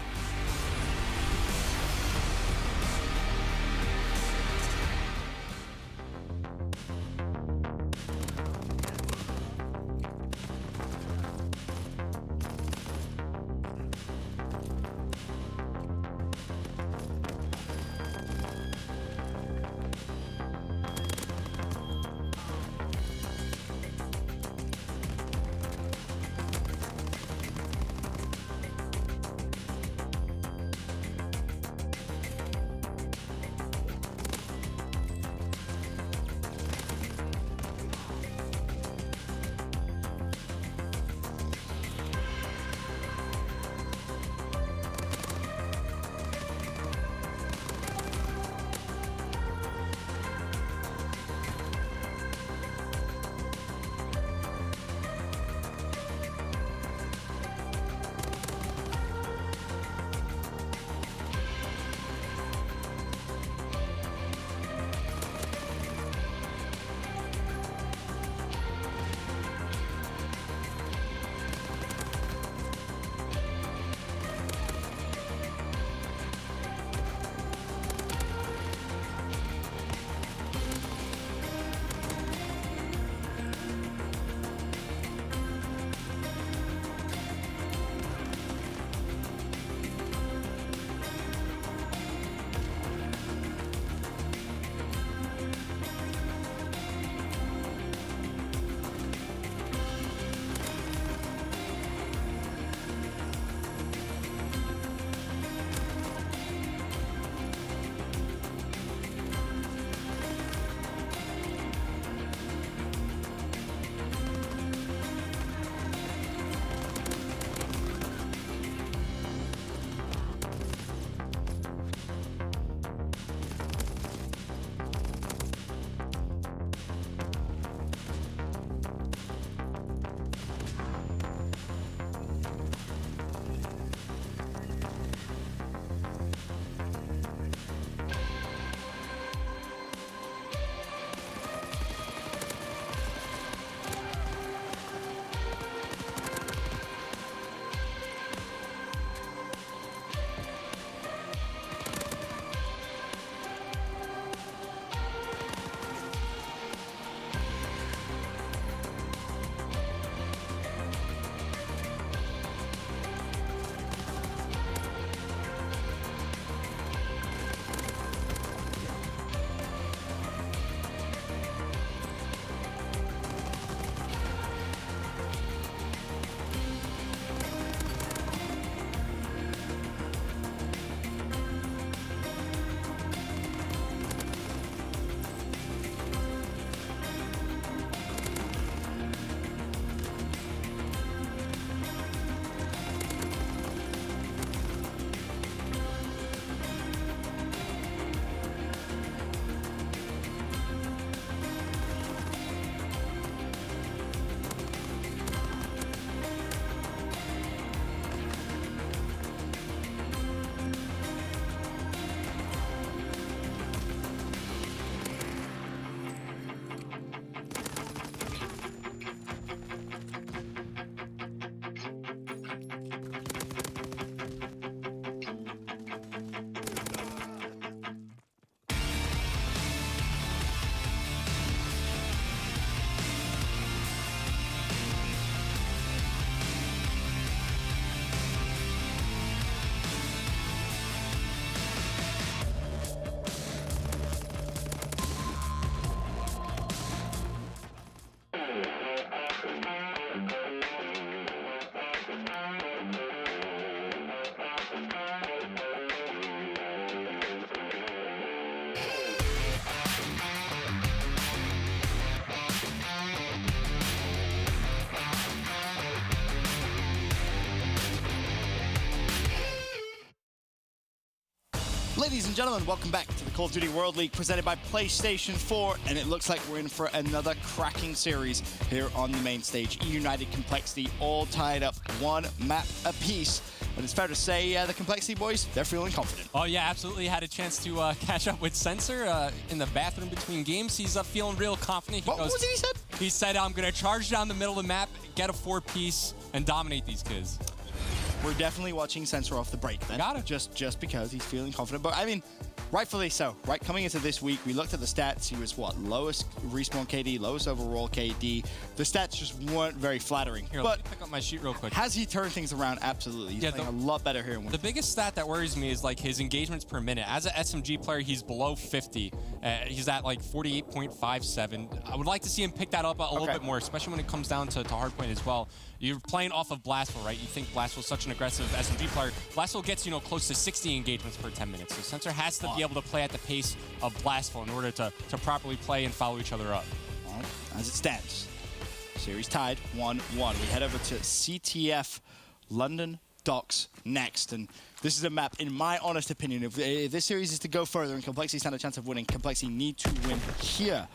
Ladies and gentlemen, welcome back to the Call of Duty World League presented by PlayStation 4, and it looks like we're in for another cracking series here on the main stage. eUnited Complexity all tied up, one map apiece. But it's fair to say the Complexity boys, they're feeling confident. Oh yeah, absolutely. Had a chance to catch up with Sensor in the bathroom between games. He's feeling real confident. What was it he said? He said, I'm going to charge down the middle of the map, get a 4-piece, and dominate these kids. We're definitely watching Sensor off the break then. Got it. Just because he's feeling confident. But I mean, rightfully so. Right, coming into this week, we looked at the stats. He was what? Lowest respawn KD, lowest overall KD. The stats just weren't very flattering. Here, but let me pick up my sheet real quick. has he turned things around? Absolutely. He's playing a lot better here in The biggest stat that worries me is like his engagements per minute. As an SMG player, he's below 50. He's at like 48.57. I would like to see him pick that up a little bit more, especially when it comes down to hardpoint as well. You're playing off of Blastful, right? You think Blastful's such an aggressive SMG player. Blastful gets, close to 60 engagements per 10 minutes. So Sensor has to be able to play at the pace of Blastful in order to properly play and follow each other up. Well, as it stands, series tied 1-1. We head over to CTF London Docks next. And this is a map, in my honest opinion, if this series is to go further and Complexity stand a chance of winning, Complexity need to win here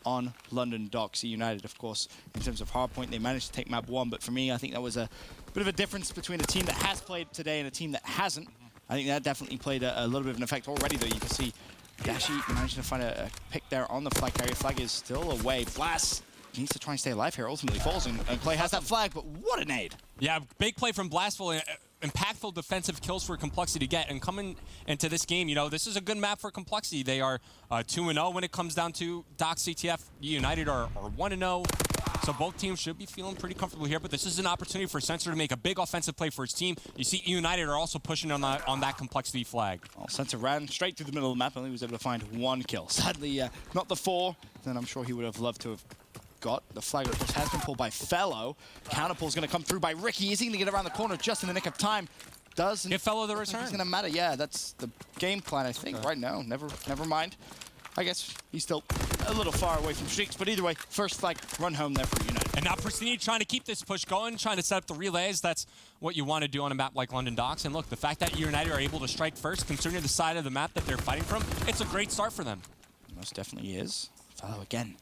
on London Docks. eUnited, of course, in terms of hardpoint, they managed to take map 1, but for me, I think that was a bit of a difference between a team that has played today and a team that hasn't. I think that definitely played a little bit of an effect already, though. You can see Dashi managed to find a pick there on the flag carrier. Flag is still away. Blast needs to try and stay alive here. Ultimately falls, and Clay has that flag, but what a nade. Yeah, big play from Blastful. Impactful defensive kills for Complexity to get. And coming into this game, this is a good map for Complexity. They are 2-0 when it comes down to Doc CTF. eUnited are 1-0. So both teams should be feeling pretty comfortable here, but this is an opportunity for Sensor to make a big offensive play for his team. You see eUnited are also pushing on that Complexity flag. Well, Sensor ran straight through the middle of the map and he was able to find one kill. Sadly, not the 4. Then I'm sure he would have loved to have got. The flag, of course, has been pulled by Fellow. Counterpull's going to come through by Ricky. Is he going to get around the corner just in the nick of time? Doesn't. Give Fellow the return. It's going to matter. Yeah, that's the game plan, I think, right now. Never mind. I guess he's still a little far away from Streaks, but either way, first flag run home there for eUnited. And now Pristini trying to keep this push going, trying to set up the relays. That's what you want to do on a map like London Docks. And look, the fact that eUnited are able to strike first, considering the side of the map that they're fighting from, it's a great start for them. Most definitely is. Fellow again,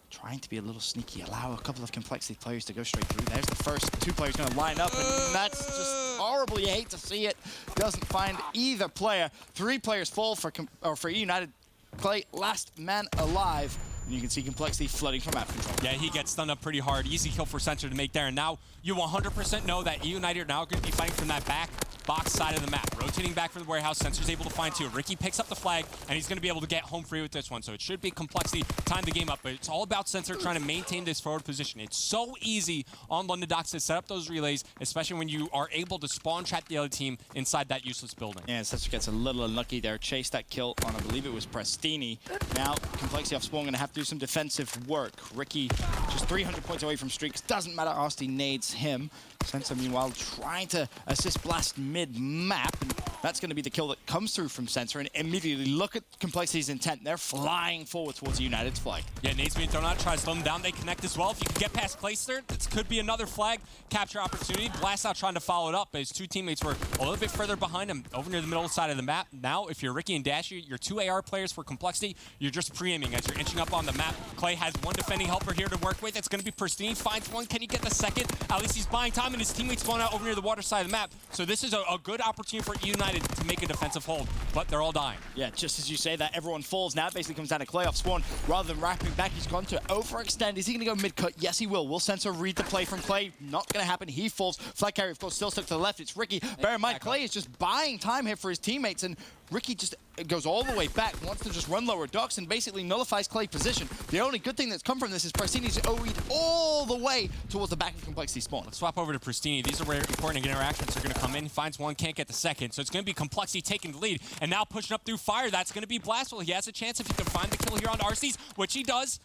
trying to be a little sneaky, allow a couple of Complexity players to go straight through. There's the first 2 players going to line up, and that's just horrible. You hate to see it. Doesn't find either player. 3 players fall for eUnited. Clay, last man alive. And you can see Complexity flooding from map control. Yeah, he gets stunned up pretty hard. Easy kill for Sensor to make there. And now you 100% know that eUnited are now going to be fighting from that back box side of the map. Rotating back from the warehouse, Sensor's able to find 2. Ricky picks up the flag, and he's going to be able to get home free with this one. So it should be Complexity time the game up. But it's all about Sensor trying to maintain this forward position. It's so easy on London Docks to set up those relays, especially when you are able to spawn trap the other team inside that useless building. Yeah, Sensor gets a little unlucky there. Chased that kill on, I believe it was Prestini. Now, Complexity off spawn going to have to do some defensive work. Ricky just 300 points away from Streaks. Doesn't matter, Asti nades him. Sensor, meanwhile, trying to assist Blast mid-map. And that's going to be the kill that comes through from Sensor. And immediately look at Complexity's intent. They're flying forward towards eUnited's flag. Yeah, nades being thrown out, tries to slow them down. They connect as well. If you can get past Clayster, this could be another flag capture opportunity. Blast out trying to follow it up, but his 2 teammates were a little bit further behind him, over near the middle side of the map. Now, if you're Ricky and Dashi, you're 2 AR players for Complexity. You're just pre-aiming as you're inching up on the map. Clay has 1 defending helper here to work with. It's going to be Pristine. Finds 1. Can he get the second? At least he's buying time, and his teammates spawn out over near the water side of the map. So this is a good opportunity for eUnited to make a defensive hold, but they're all dying. Yeah, just as you say that, everyone falls. Now it basically comes down to Clay off spawn. Rather than wrapping back, he's gone to overextend. Is he going to go mid-cut? Yes, he will. Will Sensor read the play from Clay? Not going to happen. He falls. Flag carrier, of course, still stuck to the left. It's Ricky. Bear in mind, Clay is just buying time here for his teammates, and Ricky just goes all the way back, wants to just run lower docks and basically nullifies Clay's position. The only good thing that's come from this is Pristini's OE'd all the way towards the back of Complexity spawn. Let's swap over to Pristini. These are where important interactions are going to come in. Finds 1, can't get the second. So it's going to be Complexity taking the lead. And now pushing up through fire, that's going to be Blastful. He has a chance if he can find the kill here on Arcees, which he does.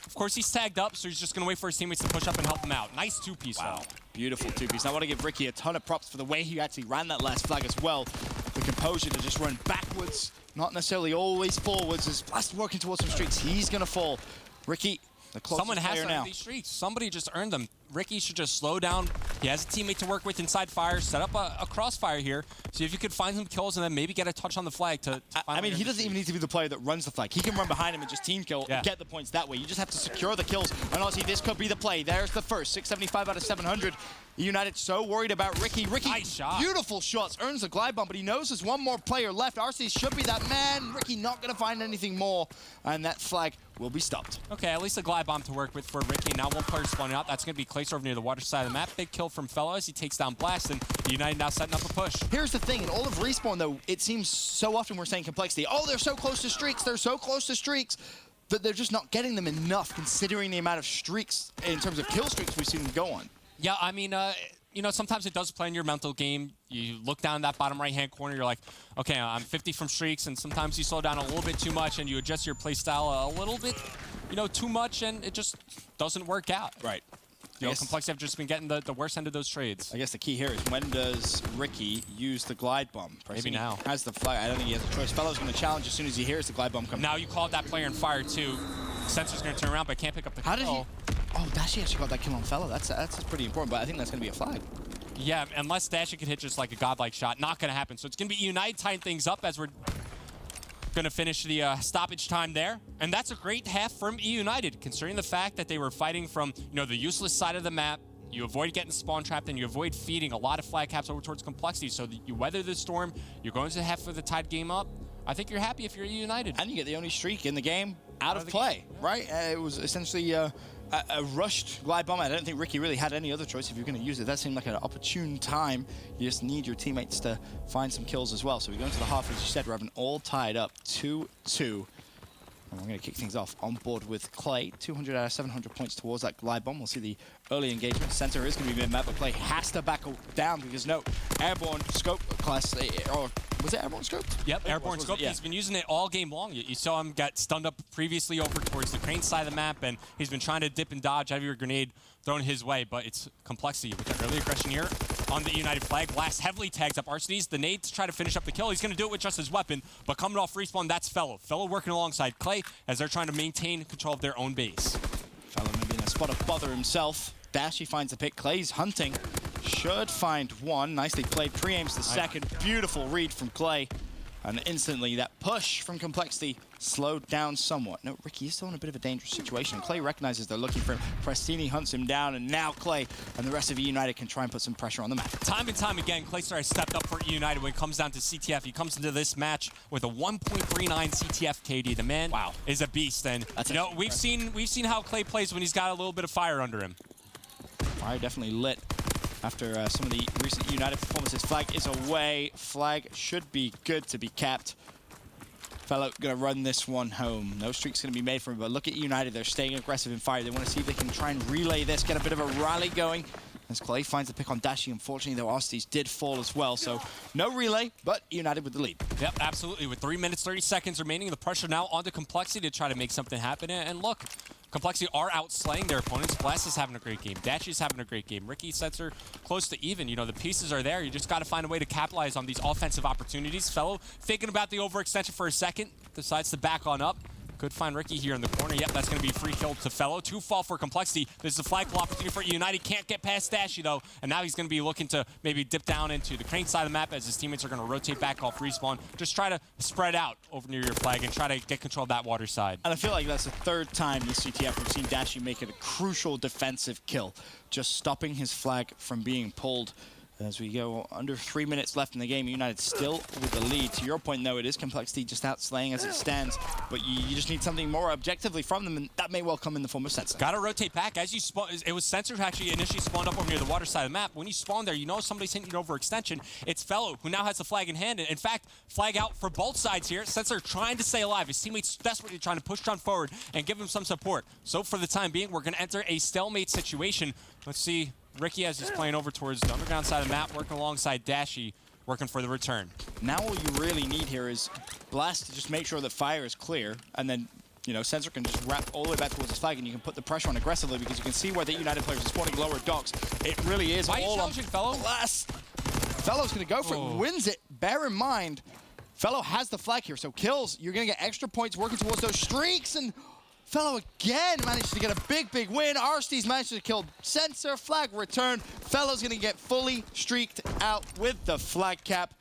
Of course, he's tagged up, so he's just going to wait for his teammates to push up and help him out. Nice 2-piece. Wow. Beautiful 2-piece. I want to give Ricky a ton of props for the way he actually ran that last flag as well. The composure to just run backwards, not necessarily always forwards. As Blast working towards some streaks, he's going to fall. Ricky, the closest Someone has player to now. earn these streaks. Somebody just earned them. Ricky should just slow down. He has a teammate to work with inside fire. Set up a crossfire here. See if you could find some kills and then maybe get a touch on the flag to I mean, he doesn't even need to be the player that runs the flag. He can run behind him and just team kill and get the points that way. You just have to secure the kills. And honestly, this could be the play. There's the first. 675 out of 700. United so worried about Ricky. Ricky, nice shot. Beautiful shots, earns the glide bomb, but he knows there's one more player left. RC should be that man. Ricky not going to find anything more, and that flag will be stopped. Okay, at least a glide bomb to work with for Ricky. Now one player spawning out. That's going to be Clay over near the water side of the map. Big kill from Fellow as he takes down Blast, and United now setting up a push. Here's the thing, in all of Respawn, though, it seems so often we're saying complexity. Oh, they're so close to streaks. They're so close to streaks. But they're just not getting them enough, considering the amount of streaks, in terms of kill streaks we've seen them go on. Yeah, I mean, you know, sometimes it does play in your mental game. You look down in that bottom right-hand corner, you're like, okay, I'm 50 from streaks, and sometimes you slow down a little bit too much, and you adjust your play style a little bit, you know, too much, and it just doesn't work out. Right. You know, Complexity have just been getting the worst end of those trades. I guess the key here is when does Ricky use the glide bomb? Maybe now. Has the flag. I don't think he has a choice. Fellow's going to challenge as soon as he hears the glide bomb come. Now you called that player in fire, too. Sensor's going to turn around, but can't pick up the kill. How did he? Oh, Dashi actually got that kill on Fellow. That's pretty important, but I think that's going to be a flag. Yeah, unless Dashi can hit just like a godlike shot. Not going to happen. So it's going to be United tying things up as we're going to finish the stoppage time there. And that's a great half from eUnited, considering the fact that they were fighting from, you know, the useless side of the map. You avoid getting spawn trapped, and you avoid feeding a lot of flag caps over towards Complexity. So that you weather the storm. You're going to the half of the tied game up. I think you're happy if you're eUnited. And you get the only streak in the game out of play, right? It was essentially a rushed glide bomb. I don't think Ricky really had any other choice if you're going to use it. That seemed like an opportune time. You just need your teammates to find some kills as well. So we go into the half, as you said, we're having all tied up 2-2. And we're going to kick things off on board with Clay. 200 out of 700 points towards that glide bomb. We'll see the early engagement. Center is going to be mid-map, but Clay has to back down because no airborne scope class, or was it airborne scope? Yep, airborne scope. He's been using it all game long. You saw him get stunned up previously over towards the crane side of the map, and he's been trying to dip and dodge every grenade thrown his way, but it's Complexity with the early aggression here on the United flag. Blast heavily tags up Arsenes. The nade to try to finish up the kill. He's going to do it with just his weapon, but coming off respawn, that's Fellow. Fellow working alongside Clay as they're trying to maintain control of their own base. Fellow maybe in a spot of bother himself. Dashi finds the pick. Clay's hunting. Should find one. Nicely played. Pre-aims the second. Beautiful read from Clay. And instantly that push from Complexity slowed down somewhat. No, Ricky is still in a bit of a dangerous situation. Clay recognizes they're looking for him. Prestini hunts him down, and now Clay and the rest of eUnited can try and put some pressure on the map. Time and time again, Claystar has stepped up for eUnited when it comes down to CTF. He comes into this match with a 1.39 CTF KD. The man is a beast, and you know, we've seen how Clay plays when he's got a little bit of fire under him. Fire definitely lit after some of the recent United performances. Flag is away. Flag should be good to be capped. Fellow gonna run this one home. No streak's gonna be made for him, but look at United. They're staying aggressive in fire. They want to see if they can try and relay this, get a bit of a rally going. As Clay finds the pick on Dashi. Unfortunately, though, Arsenes did fall as well, so no relay, but United with the lead. Yep, absolutely. With 3 minutes, 30 seconds remaining, the pressure now onto Complexity to try to make something happen. And look, Complexity are outslaying their opponents. Blast is having a great game. Dashi's having a great game. Ricky Setzer close to even. You know, the pieces are there. You just got to find a way to capitalize on these offensive opportunities. Fellow thinking about the overextension for a second, decides to back on up. Could find Ricky here in the corner. Yep, that's going to be a free kill to Fellow. 2 fall for Complexity. There's a flagpole opportunity for United. Can't get past Dashi, though. And now he's going to be looking to maybe dip down into the crane side of the map as his teammates are going to rotate back off respawn. Just try to spread out over near your flag and try to get control of that water side. And I feel like that's the 3rd time this CTF we've seen Dashi make it a crucial defensive kill. Just stopping his flag from being pulled. As we go under 3 minutes left in the game, United still with the lead. To your point, though, it is Complexity just outslaying as it stands, but you just need something more objectively from them, and that may well come in the form of Sensor. Got to rotate back. As you spawn, it was Sensor who actually initially spawned up over near the water side of the map. When you spawn there, you know somebody's hitting an overextension. It's Fellow, who now has the flag in hand. And in fact, flag out for both sides here. Sensor trying to stay alive. His teammates desperately trying to push John forward and give him some support. So for the time being, we're going to enter a stalemate situation. Let's see. Ricky, as he's playing over towards the underground side of the map, working alongside Dashi, working for the return. Now all you really need here is Blast to just make sure that fire is clear, and then, you know, Sensor can just wrap all the way back towards his flag, and you can put the pressure on aggressively because you can see where the United players are spawning lower docks. It really is all on Fellow? Blast. Fellow's going to go for it, wins it. Bear in mind, Fellow has the flag here, so kills, you're going to get extra points working towards those streaks, and Fellow again manages to get a big win. Arstee's managed to kill Sensor. Flag return. Fellow's going to get fully streaked out with the flag cap.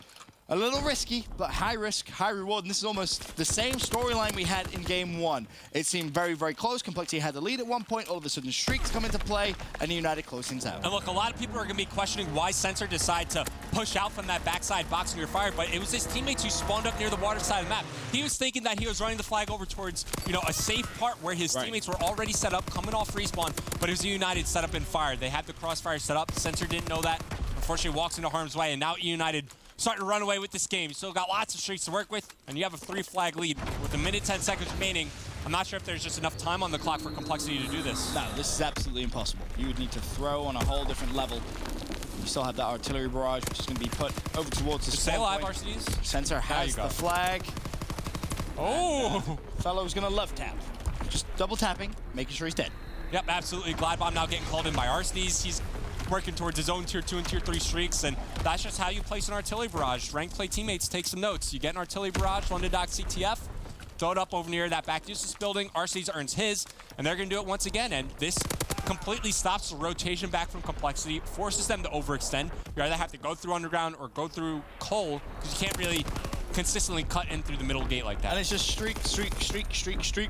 A little risky, but high risk, high reward. And this is almost the same storyline we had in game 1. It seemed very close. Complexity had the lead at one point. All of a sudden, streaks come into play, and United close things out. And look, a lot of people are going to be questioning why Sensor decided to push out from that backside box near fire, but it was his teammates who spawned up near the water side of the map. He was thinking that he was running the flag over towards, a safe part where his teammates were already set up, coming off respawn, but it was a United set up in fire. They had the crossfire set up. Sensor didn't know that. Unfortunately, walks into harm's way, and now United starting to run away with this game. You still got lots of streaks to work with, and you have a 3-flag lead. With a minute 10 seconds remaining, I'm not sure if there's just enough time on the clock for Complexity to do this. No, this is absolutely impossible. You would need to throw on a whole different level. You still have that artillery barrage, which is going to be put over towards the Stay alive, point. RCDs. Sensor has the flag. Oh! Fellow's going to love tap. Just double tapping, making sure he's dead. Yep, absolutely. Glidebomb now getting called in by RCDs. He's working towards his own tier 2 and tier 3 streaks, and that's just how you place an artillery barrage. Ranked play teammates take some notes. You get an artillery barrage, London Dock CTF, throw it up over near that back deuces building. RCDs earns his, and they're going to do it once again, and this completely stops the rotation back from Complexity, forces them to overextend. You either have to go through underground or go through coal, because you can't really consistently cut in through the middle gate like that. And it's just streak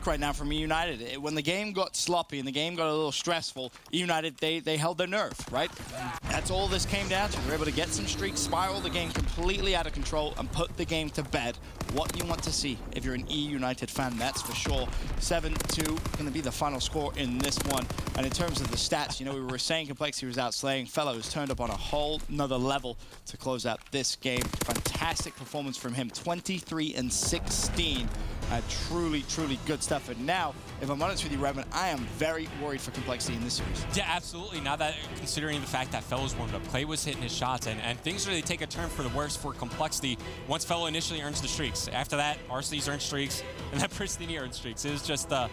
right now from eUnited. When the game got sloppy and the game got a little stressful, eUnited, they held their nerve, right? That's all this came down to. They were able to get some streaks, spiral the game completely out of control, and put the game to bed. What you want to see if you're an eUnited fan, that's for sure. 7-2 going to be the final score in this one. And in terms of the stats, we were saying Complexity was out slaying. Fellows turned up on a whole nother level to close out this game. Fantastic performance from him. 23-16. Truly good stuff. And now, if I'm honest with you, Redmond, I am very worried for Complexity in this series. Yeah, absolutely. Now that, considering the fact that Fellows warmed up, Clay was hitting his shots, and things really take a turn for the worse for Complexity once Fellow initially earns the streaks. After that, RCDs earned streaks, and then Pristini earned streaks. It was just a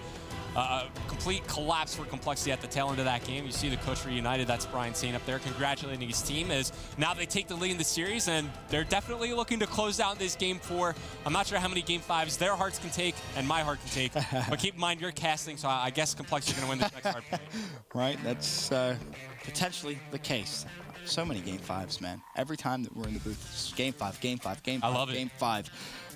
complete collapse for Complexity at the tail end of that game. You see the coach for United, that's Brian Sain up there, congratulating his team as now they take the lead in the series, and they're definitely looking to close out this game 4. I'm not sure how many game 5s their hearts can take and my heart can take, but keep in mind you're casting, so I guess Complexity is going to win this next hard point. Right, that's potentially the case. So many game 5s, man. Every time that we're in the booth, it's game 5, game 5, game 5, I love it. game 5.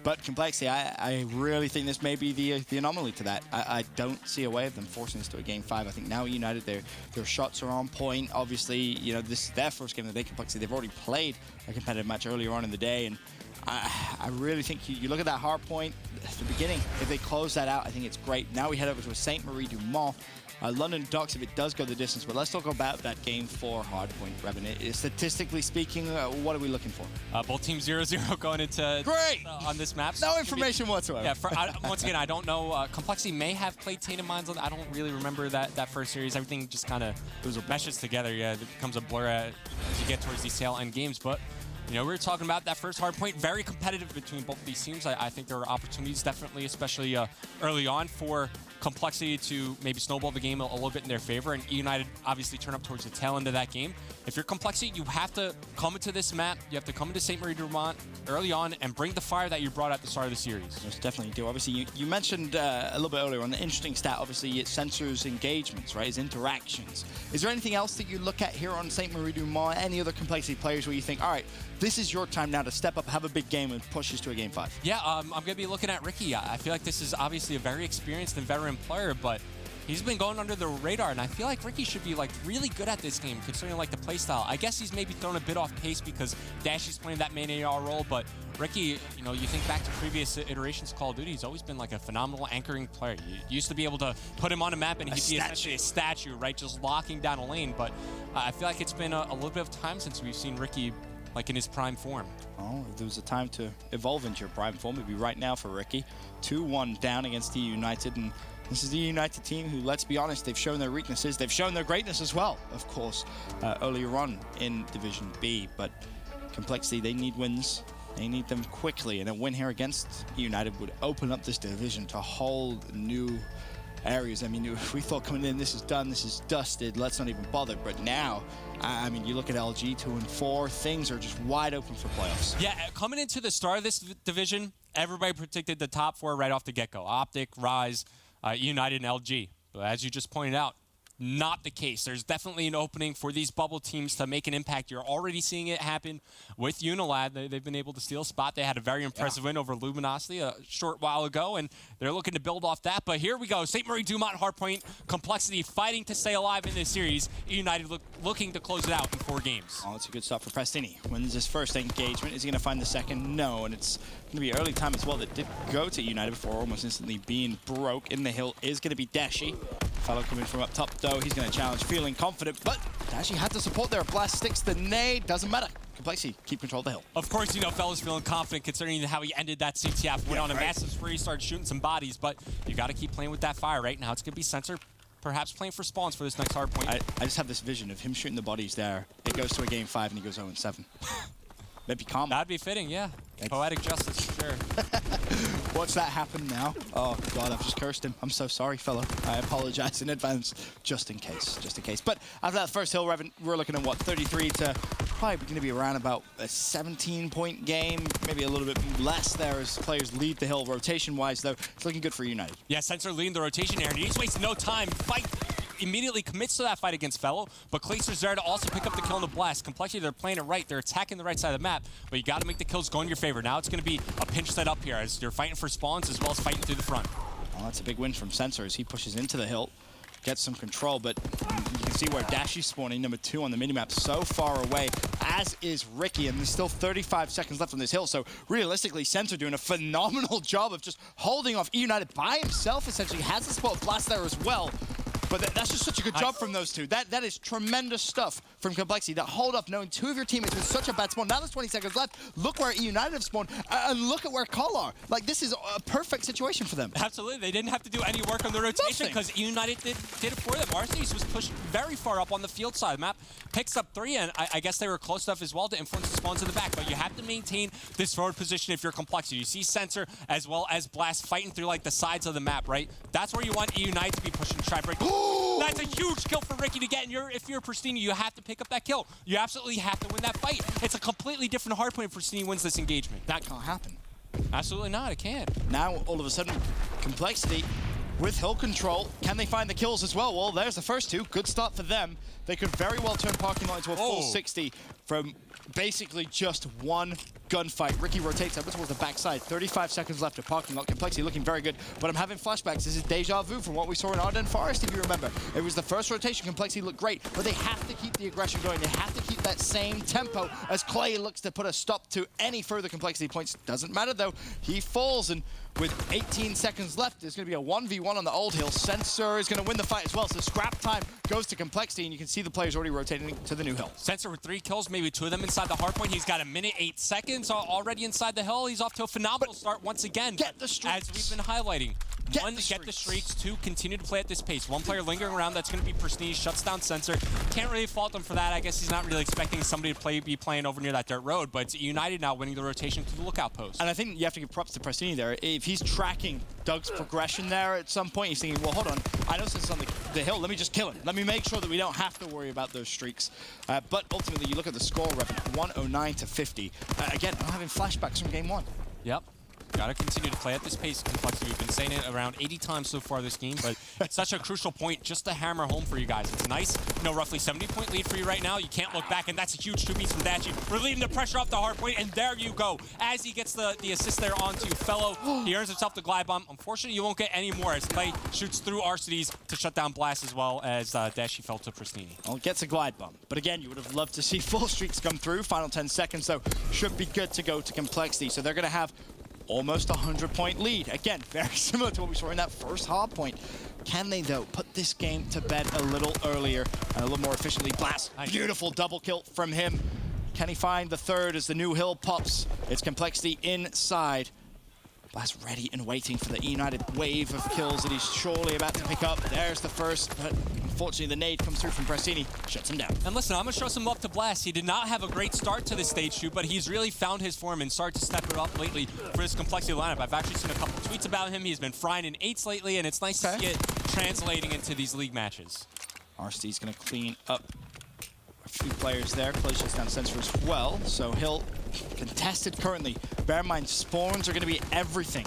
But Complexity, I really think this may be the anomaly to that. I don't see a way of them forcing us to a game 5. I think now United, their shots are on point. Obviously, this is their first game of the day. Complexity, they've already played a competitive match earlier on in the day, and I really think you look at that hard point at the beginning. If they close that out, I think it's great. Now we head over to a St. Marie du Mont. London Docks, if it does go the distance, but let's talk about that game 4 hardpoint, Revin. Statistically speaking, what are we looking for? Both teams 0-0 going into on this map. No information whatsoever. Yeah, once again, I don't know. Complexity may have played Tainted Minds on. I don't really remember that first series. Everything just kind of meshes together. Yeah, it becomes a blur as you get towards these tail end games, but. We were talking about that first hard point, very competitive between both of these teams. I think there are opportunities, definitely, especially early on, for Complexity to maybe snowball the game a little bit in their favor, and eUnited obviously turn up towards the tail end of that game. If you're Complexity, you have to come into this map, you have to come into St. Marie du Mont early on and bring the fire that you brought at the start of the series. Most definitely do. Obviously, you mentioned a little bit earlier on the interesting stat, obviously, it censors engagements, right? It's interactions. Is there anything else that you look at here on St. Marie du Mont, any other Complexity players where you think, all right, this is your time now to step up, have a big game, and push us to a game 5? Yeah, I'm going to be looking at Ricky. I feel like this is obviously a very experienced and veteran player, but he's been going under the radar, and I feel like Ricky should be really good at this game, considering the play style. I guess he's maybe thrown a bit off pace because Dashy's playing that main AR role, but Ricky, you think back to previous iterations of Call of Duty, he's always been a phenomenal anchoring player. You used to be able to put him on a map and he'd be essentially a statue, right, just locking down a lane, but I feel like it's been a little bit of time since we've seen Ricky in his prime form. Oh, if there was a time to evolve into your prime form, it'd be right now for Ricky. 2-1 down against eUnited, and this is the United team who, let's be honest, they've shown their weaknesses. They've shown their greatness as well, of course, earlier on in Division B. But Complexity, they need wins. They need them quickly, and a win here against eUnited would open up this division to whole new areas. I mean, if we thought coming in, this is done, this is dusted, let's not even bother. But now, I mean, you look at LG 2-4, things are just wide open for playoffs. Yeah, coming into the start of this division, everybody predicted the top 4 right off the get-go. Optic, Rise, United and LG. But as you just pointed out, not the case. There's definitely an opening for these bubble teams to make an impact. You're already seeing it happen with Unilad. They've been able to steal a spot. They had a very impressive win over Luminosity a short while ago, and they're looking to build off that. But here we go. St. Marie, Dumont, Hardpoint, Complexity fighting to stay alive in this series. United looking to close it out in 4 games. Oh, it's a good start for Prestini. Wins his first engagement. Is he going to find the second? No, and it's going to be early time as well that did go to United before almost instantly being broke. In the hill is going to be Dashi. Fellow coming from up top, though. He's going to challenge, feeling confident, but Dashi had to support there. Blast sticks the nade. Doesn't matter. Complexity, keep control of the hill. Of course, you know, Fella's feeling confident considering how he ended that CTF. Went on a massive spree, started shooting some bodies, but you got to keep playing with that fire. Right now, it's going to be Sensor perhaps playing for spawns for this next hard point. I just have this vision of him shooting the bodies there. It goes to a game 5 and he goes 0-7. Maybe calm. That'd be fitting, yeah. Poetic justice, for sure. Watch that happen now. Oh, God, I've just cursed him. I'm so sorry, fella. I apologize in advance, just in case, just in case. But after that first hill, we're looking at, what, 33 to probably going to be around about a 17-point game, maybe a little bit less there as players lead the hill. Rotation-wise, though, it's looking good for United. Yeah, Sensor leading the rotation here, and he's wasting no time. Fight immediately commits to that fight against Fellow, but Clacer's there to also pick up the kill on the blast. Complexity, they're playing it right. They're attacking the right side of the map, but you got to make the kills go in your favor. Now it's going to be a pinch set up here as you're fighting for spawns as well as fighting through the front. Well, that's a big win from Sensor as he pushes into the hill, gets some control, but you can see where Dashi's spawning, number 2 on the minimap, so far away, as is Ricky, and there's still 35 seconds left on this hill, so realistically, Sensor doing a phenomenal job of just holding off eUnited by himself, essentially. Has the spot blast there as well. But that's just such a good job from those two. That is tremendous stuff from Complexity. That hold off knowing 2 of your teammates with such a bad spawn. Now there's 20 seconds left. Look where eUnited have spawned, and look at where Call are. Like, this is a perfect situation for them. Absolutely. They didn't have to do any work on the rotation because eUnited did it for them. Arceus was pushed very far up on the field side of the map. Picks up 3, and I guess they were close enough as well to influence the spawns in the back. But you have to maintain this forward position if you're Complexity. You see Sensor as well as Blast fighting through, like, the sides of the map, right? That's where you want eUnited to be pushing to try break. That's a huge kill for Ricky to get, and if you're Pristini, you have to pick up that kill. You absolutely have to win that fight. It's a completely different hardpoint if Pristini wins this engagement. That can't happen. Absolutely not, it can't. Now, all of a sudden, Complexity with hill control. Can they find the kills as well? Well, there's the first 2. Good start for them. They could very well turn Parking Lot into a full 60 from basically just one gunfight. Ricky rotates over towards the backside. 35 seconds left of Parking Lot. Complexity looking very good, but I'm having flashbacks. This is deja vu from what we saw in Ardennes Forest, if you remember. It was the first rotation. Complexity looked great, but they have to keep the aggression going. They have to keep that same tempo as Clay looks to put a stop to any further Complexity points. Doesn't matter, though. He falls, and with 18 seconds left, there's going to be a 1v1 on the old hill. Sensor is going to win the fight as well, so scrap time goes to Complexity, and you can see the players already rotating to the new hill. Sensor with 3 kills, maybe 2 of them inside the hardpoint. He's got 1:08 seconds already inside the hill. He's off to a phenomenal start once again. Get the streaks. As we've been highlighting. Get the streaks. 2, continue to play at this pace. 1 player lingering around, that's going to be Pristini, shuts down Sensor. Can't really fault him for that. I guess he's not really expecting somebody to be playing over near that dirt road, but it's United now winning the rotation to the lookout post. And I think you have to give props to Pristini there. If he's tracking Doug's progression there at some point, he's thinking, well, hold on, I know Sensor's on the hill, let me just kill him. Let me make sure that we don't have to worry about those streaks. But ultimately, you look at the score, Revan, 109 to 50. Again, I'm having flashbacks from game 1. Yep. Gotta continue to play at this pace. Complexity, we've been saying it around 80 times so far this game, but it's such a crucial point just to hammer home for you guys. It's nice, you know, roughly 70-point lead for you right now. You can't look back, and that's a huge 2 beats from Dachi. Relieving the pressure off the hard point, and there you go. As he gets the assist there onto Fellow, he earns himself the glide bomb. Unfortunately, you won't get any more as Clay shoots through Arcides to shut down Blast as well as Dashi fell to Pristini. Well, gets a glide bomb. But again, you would have loved to see full streaks come through. Final 10 seconds, though, should be good to go to Complexity. So they're going to have almost a 100-point lead. Again, very similar to what we saw in that first hard point. Can they, though, put this game to bed a little earlier and a little more efficiently? Blast, beautiful double kill from him. Can he find the third as the new hill pops? It's Complexity inside. Blast ready and waiting for the eUnited wave of kills that he's surely about to pick up. There's the first, but unfortunately the nade comes through from Prestini, shuts him down. And listen, I'm going to show some love to Blast. He did not have a great start to this stage 2, but he's really found his form and started to step it up lately for this Complexity lineup. I've actually seen a couple tweets about him. He's been frying in 8s lately, and it's nice to see it translating into these league matches. RC's going to clean up a few players there. Clay shuts down Sensor as well, so Hill contested currently. Bear in mind, spawns are going to be everything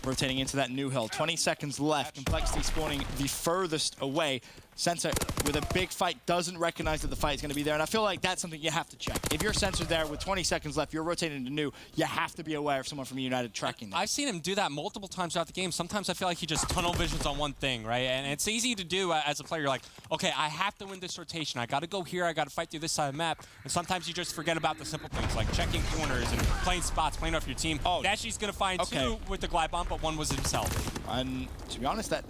rotating into that new hill. 20 seconds left. Complexity spawning the furthest away. Sensor with a big fight doesn't recognize that the fight is going to be there, and I feel like that's something you have to check. If your sensor's there with 20 seconds left, you're rotating to new, you have to be aware of someone from eUnited tracking them. I've seen him do that multiple times throughout the game. Sometimes I feel like he just tunnel visions on one thing, right? And it's easy to do as a player. You're like, okay, I have to win this rotation. I got to go here. I got to fight through this side of the map. And sometimes you just forget about the simple things like checking corners and playing spots, playing off your team. Oh, Dashy's going to find two with the glide bomb, but one was himself. And to be honest, that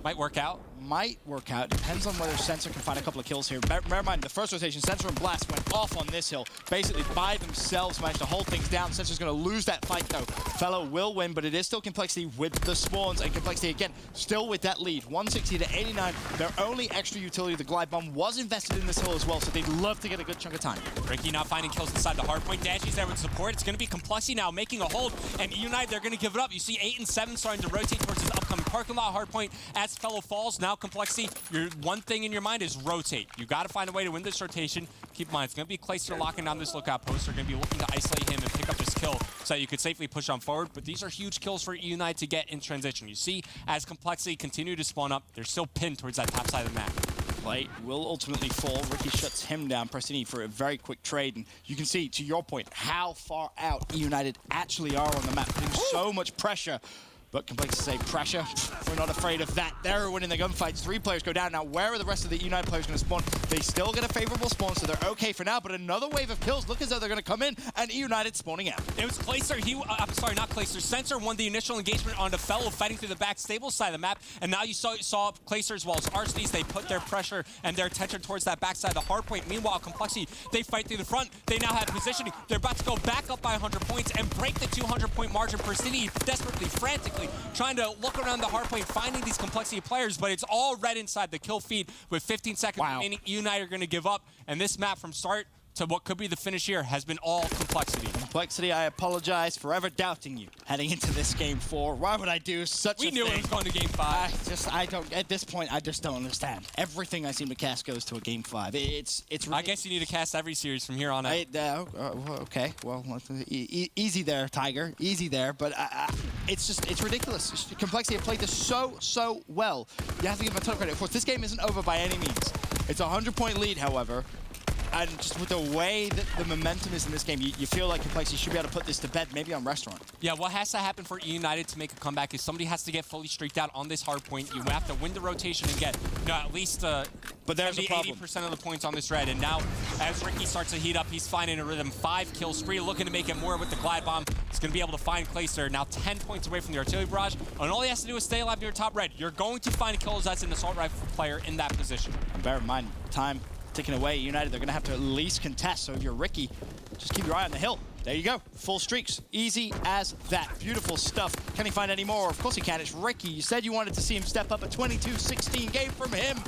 might work out. Might work out. Depends on whether Sensor can find a couple of kills here. Bear in mind, the first rotation, Sensor and Blast went off on this hill. Basically, by themselves, managed to hold things down. Sensor's going to lose that fight, though. Fellow will win, but it is still Complexity with the spawns. And Complexity, again, still with that lead. 160 to 89. Their only extra utility, the glide bomb, was invested in this hill as well, so they'd love to get a good chunk of time. Ricky not finding kills inside the hard point. Dashy's there with support. It's going to be Complexity now making a hold. And eUnited, they're going to give it up. You see 8 and 7 starting to rotate towards his upcoming parking lot hard point as Fellow falls. Now Complexity, your one thing in your mind is rotate. You got to find a way to win this rotation. Keep in mind, it's going to be Clayster locking down this lookout post. They're going to be looking to isolate him and pick up his kill so that you could safely push on forward. But these are huge kills for eUnited to get in transition. You see, as Complexity continue to spawn up, they're still pinned towards that top side of the map. Play will ultimately fall. Ricky shuts him down, pressing E for a very quick trade. And you can see, to your point, how far out eUnited actually are on the map, putting so much pressure. But Complexity say pressure. We're not afraid of that. They're winning the gunfights. 3 players go down. Now, where are the rest of the eUnited players going to spawn? They still get a favorable spawn, so they're okay for now. But another wave of kills look as though they're going to come in, and eUnited spawning out. It was Clayster. I'm sorry, not Clayster. Sensor won the initial engagement on the Fellow fighting through the back stable side of the map. And now you saw Clayster as well as Arsenes. They put their pressure and their attention towards that backside of the hard point. Meanwhile, Complexity, they fight through the front. They now have positioning. They're about to go back up by 100 points and break the 200-point margin. City desperately, frantically trying to look around the hard point, finding these Complexity players, but it's all red inside the kill feed with 15 seconds remaining. eUnited are going to give up, and this map from start to what could be the finish here has been all Complexity. Complexity, I apologize for ever doubting you heading into this game 4. Why would I do such a thing? We knew it was going to game 5. I don't, at this point, I just don't understand. Everything I seem to cast goes to a game 5. It's I guess you need to cast every series from here on out. Okay, well, easy there, Tiger. Easy there, but it's ridiculous. Complexity have played this so well. You have to give them a ton of credit. Of course, this game isn't over by any means. It's a 100-point lead, however. And just with the way that the momentum is in this game, you feel like Complexity should be able to put this to bed, maybe on Restaurant. Yeah, what has to happen for eUnited to make a comeback is somebody has to get fully streaked out on this hard point. You have to win the rotation and get at least 70–80% of the points on this red. And now, as Ricky starts to heat up, he's finding a rhythm. 5-kill spree, looking to make it more with the glide bomb. He's going to be able to find Clayster, now 10 points away from the artillery barrage. And all he has to do is stay alive near top red. You're going to find kills as an assault rifle player in that position. And bear in mind, time ticking away. eUnited, they're going to have to at least contest. So if you're Ricky, just keep your eye on the hill. There you go. Full streaks. Easy as that. Beautiful stuff. Can he find any more? Of course he can. It's Ricky. You said you wanted to see him step up. A 22-16 game from him.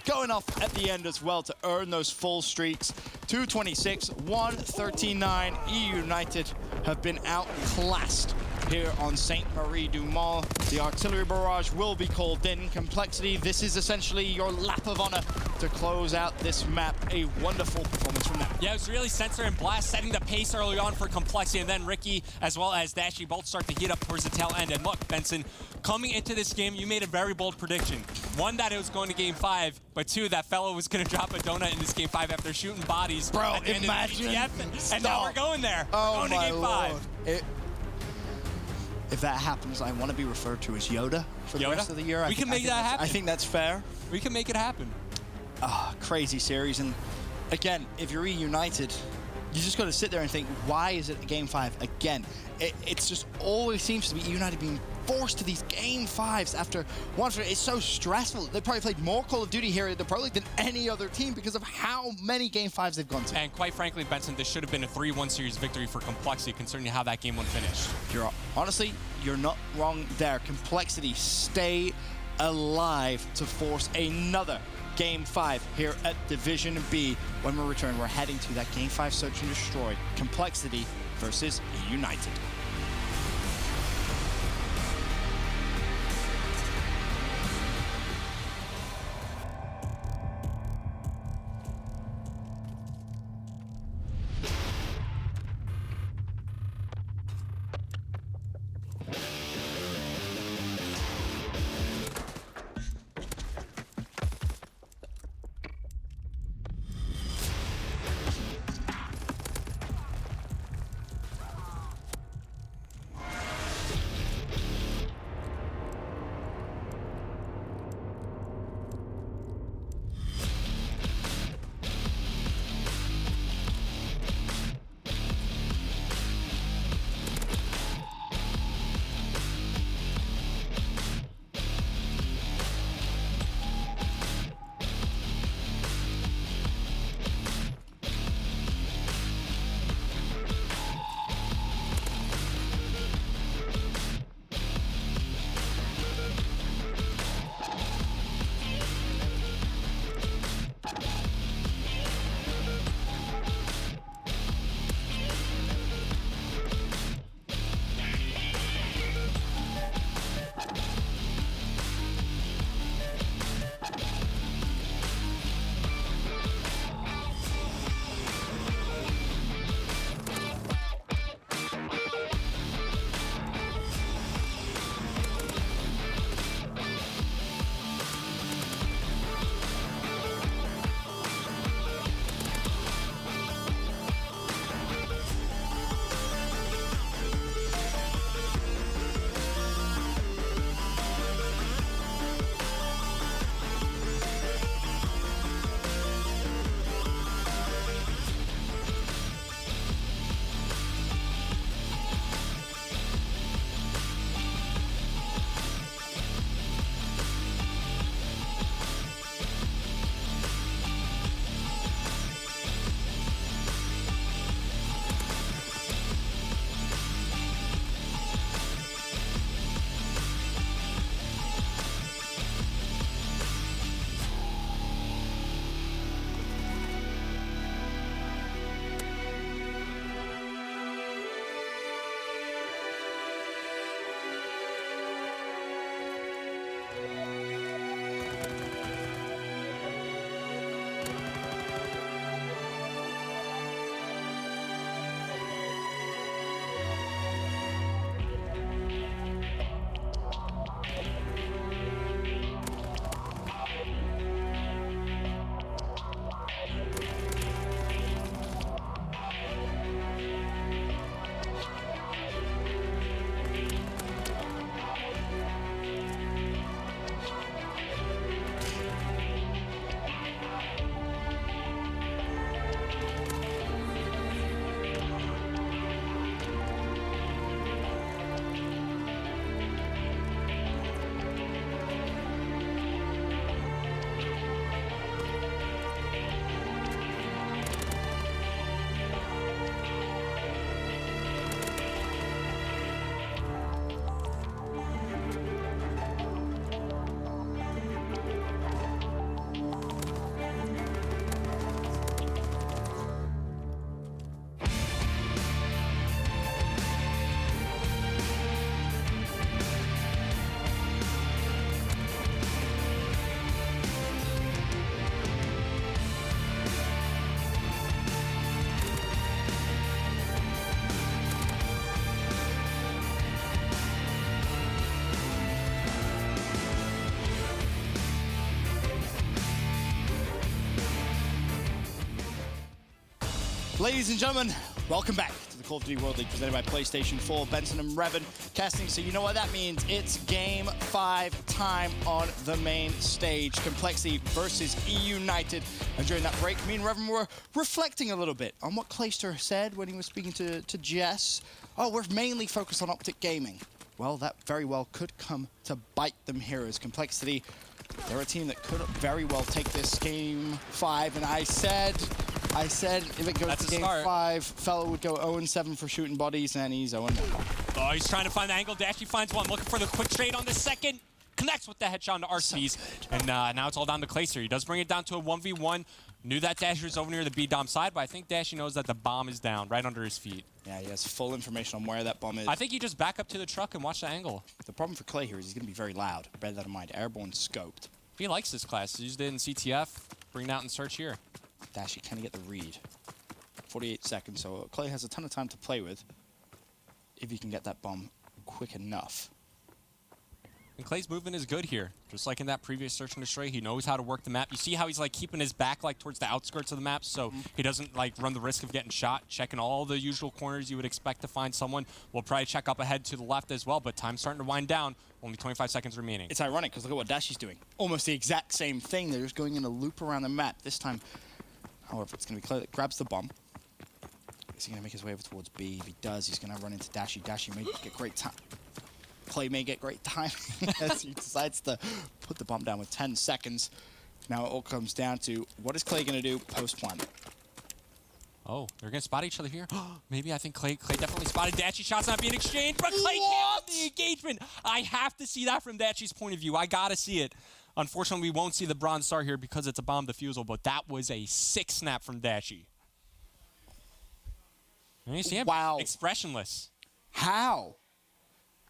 Going off at the end as well to earn those full streaks. 226, 139. eUnited have been outclassed here on St. Marie-du-Mont. The artillery barrage will be called in. Complexity, this is essentially your lap of honor to close out this map. A wonderful performance from them. Yeah, it was really Sensor and Blast setting the pace early on for Complexity, and then Ricky as well as Dashy both start to heat up towards the tail end. And look, Benson, coming into this game, you made a very bold prediction. 1, that it was going to game 5, but 2, that Fellow was going to drop a donut in this game 5 after shooting bodies. Bro, imagine. And now we're going there. Oh, going to game 5. If that happens, I want to be referred to as Yoda for the rest of the year. We can make that happen. I think that's fair. We can make it happen. Crazy series. And again, if you're eUnited, you just got to sit there and think, why is it a game 5 again? It's just always seems to be eUnited being forced to these game 5s after one. It's so stressful. They probably played more Call of Duty here at the Pro League than any other team because of how many game 5s they've gone to. And quite frankly, Benson, this should have been a 3-1 series victory for Complexity, considering how that game one finished. Honestly, you're not wrong there. Complexity stay alive to force another Game 5 here at Division B. When we return, we're heading to that Game 5 Search and Destroy. Complexity versus eUnited. Ladies and gentlemen, welcome back to the Call of Duty World League presented by PlayStation 4. Benson and Revan casting, so you know what that means. It's Game 5 time on the main stage. Complexity versus eUnited. And during that break, me and Revan were reflecting a little bit on what Clayster said when he was speaking to Jess. Oh, we're mainly focused on Optic Gaming. Well, that very well could come to bite them here as Complexity. They're a team that could very well take this Game 5, and I said if it goes to Game 5, Fellow would go 0-7 for shooting bodies, and he's 0-1. Oh, he's trying to find the angle. Dashy finds one, looking for the quick trade on the second. Connects with the headshot to RCs, and now it's all down to Clayster. He does bring it down to a 1v1. Knew that Dashy was over near the B-Dom side, but I think Dashy knows that the bomb is down, right under his feet. Yeah, he has full information on where that bomb is. I think you just back up to the truck and watch the angle. The problem for Clay here is he's going to be very loud. Bear that in mind. Airborne scoped. He likes this class. He used it in CTF. Bring it out and search here. Dashy, can he get the read? 48 seconds, so Clay has a ton of time to play with if he can get that bomb quick enough. And Clay's movement is good here. Just like in that previous search and destroy, he knows how to work the map. You see how he's like keeping his back like towards the outskirts of the map so he doesn't like run the risk of getting shot. Checking all the usual corners you would expect to find someone. We'll probably check up ahead to the left as well, but time's starting to wind down. Only 25 seconds remaining. It's ironic because look at what Dashy's doing. Almost the exact same thing. They're just going in a loop around the map. This time, however, it's going to be Clay that grabs the bomb. Is he going to make his way over towards B? If he does, he's going to run into Dashy. Dashy may get great time. Clay may get great time as he decides to put the bomb down with 10 seconds. Now it all comes down to what is Clay going to do post-plant? Oh, they're going to spot each other here. Maybe I think Clay definitely spotted Dashy. Shots not being exchanged, but Clay can't win the engagement. I have to see that from Dashy's point of view. I got to see it. Unfortunately, we won't see the bronze star here because it's a bomb defusal, but that was a sick snap from Dashy. And you see him? Wow. Expressionless. How?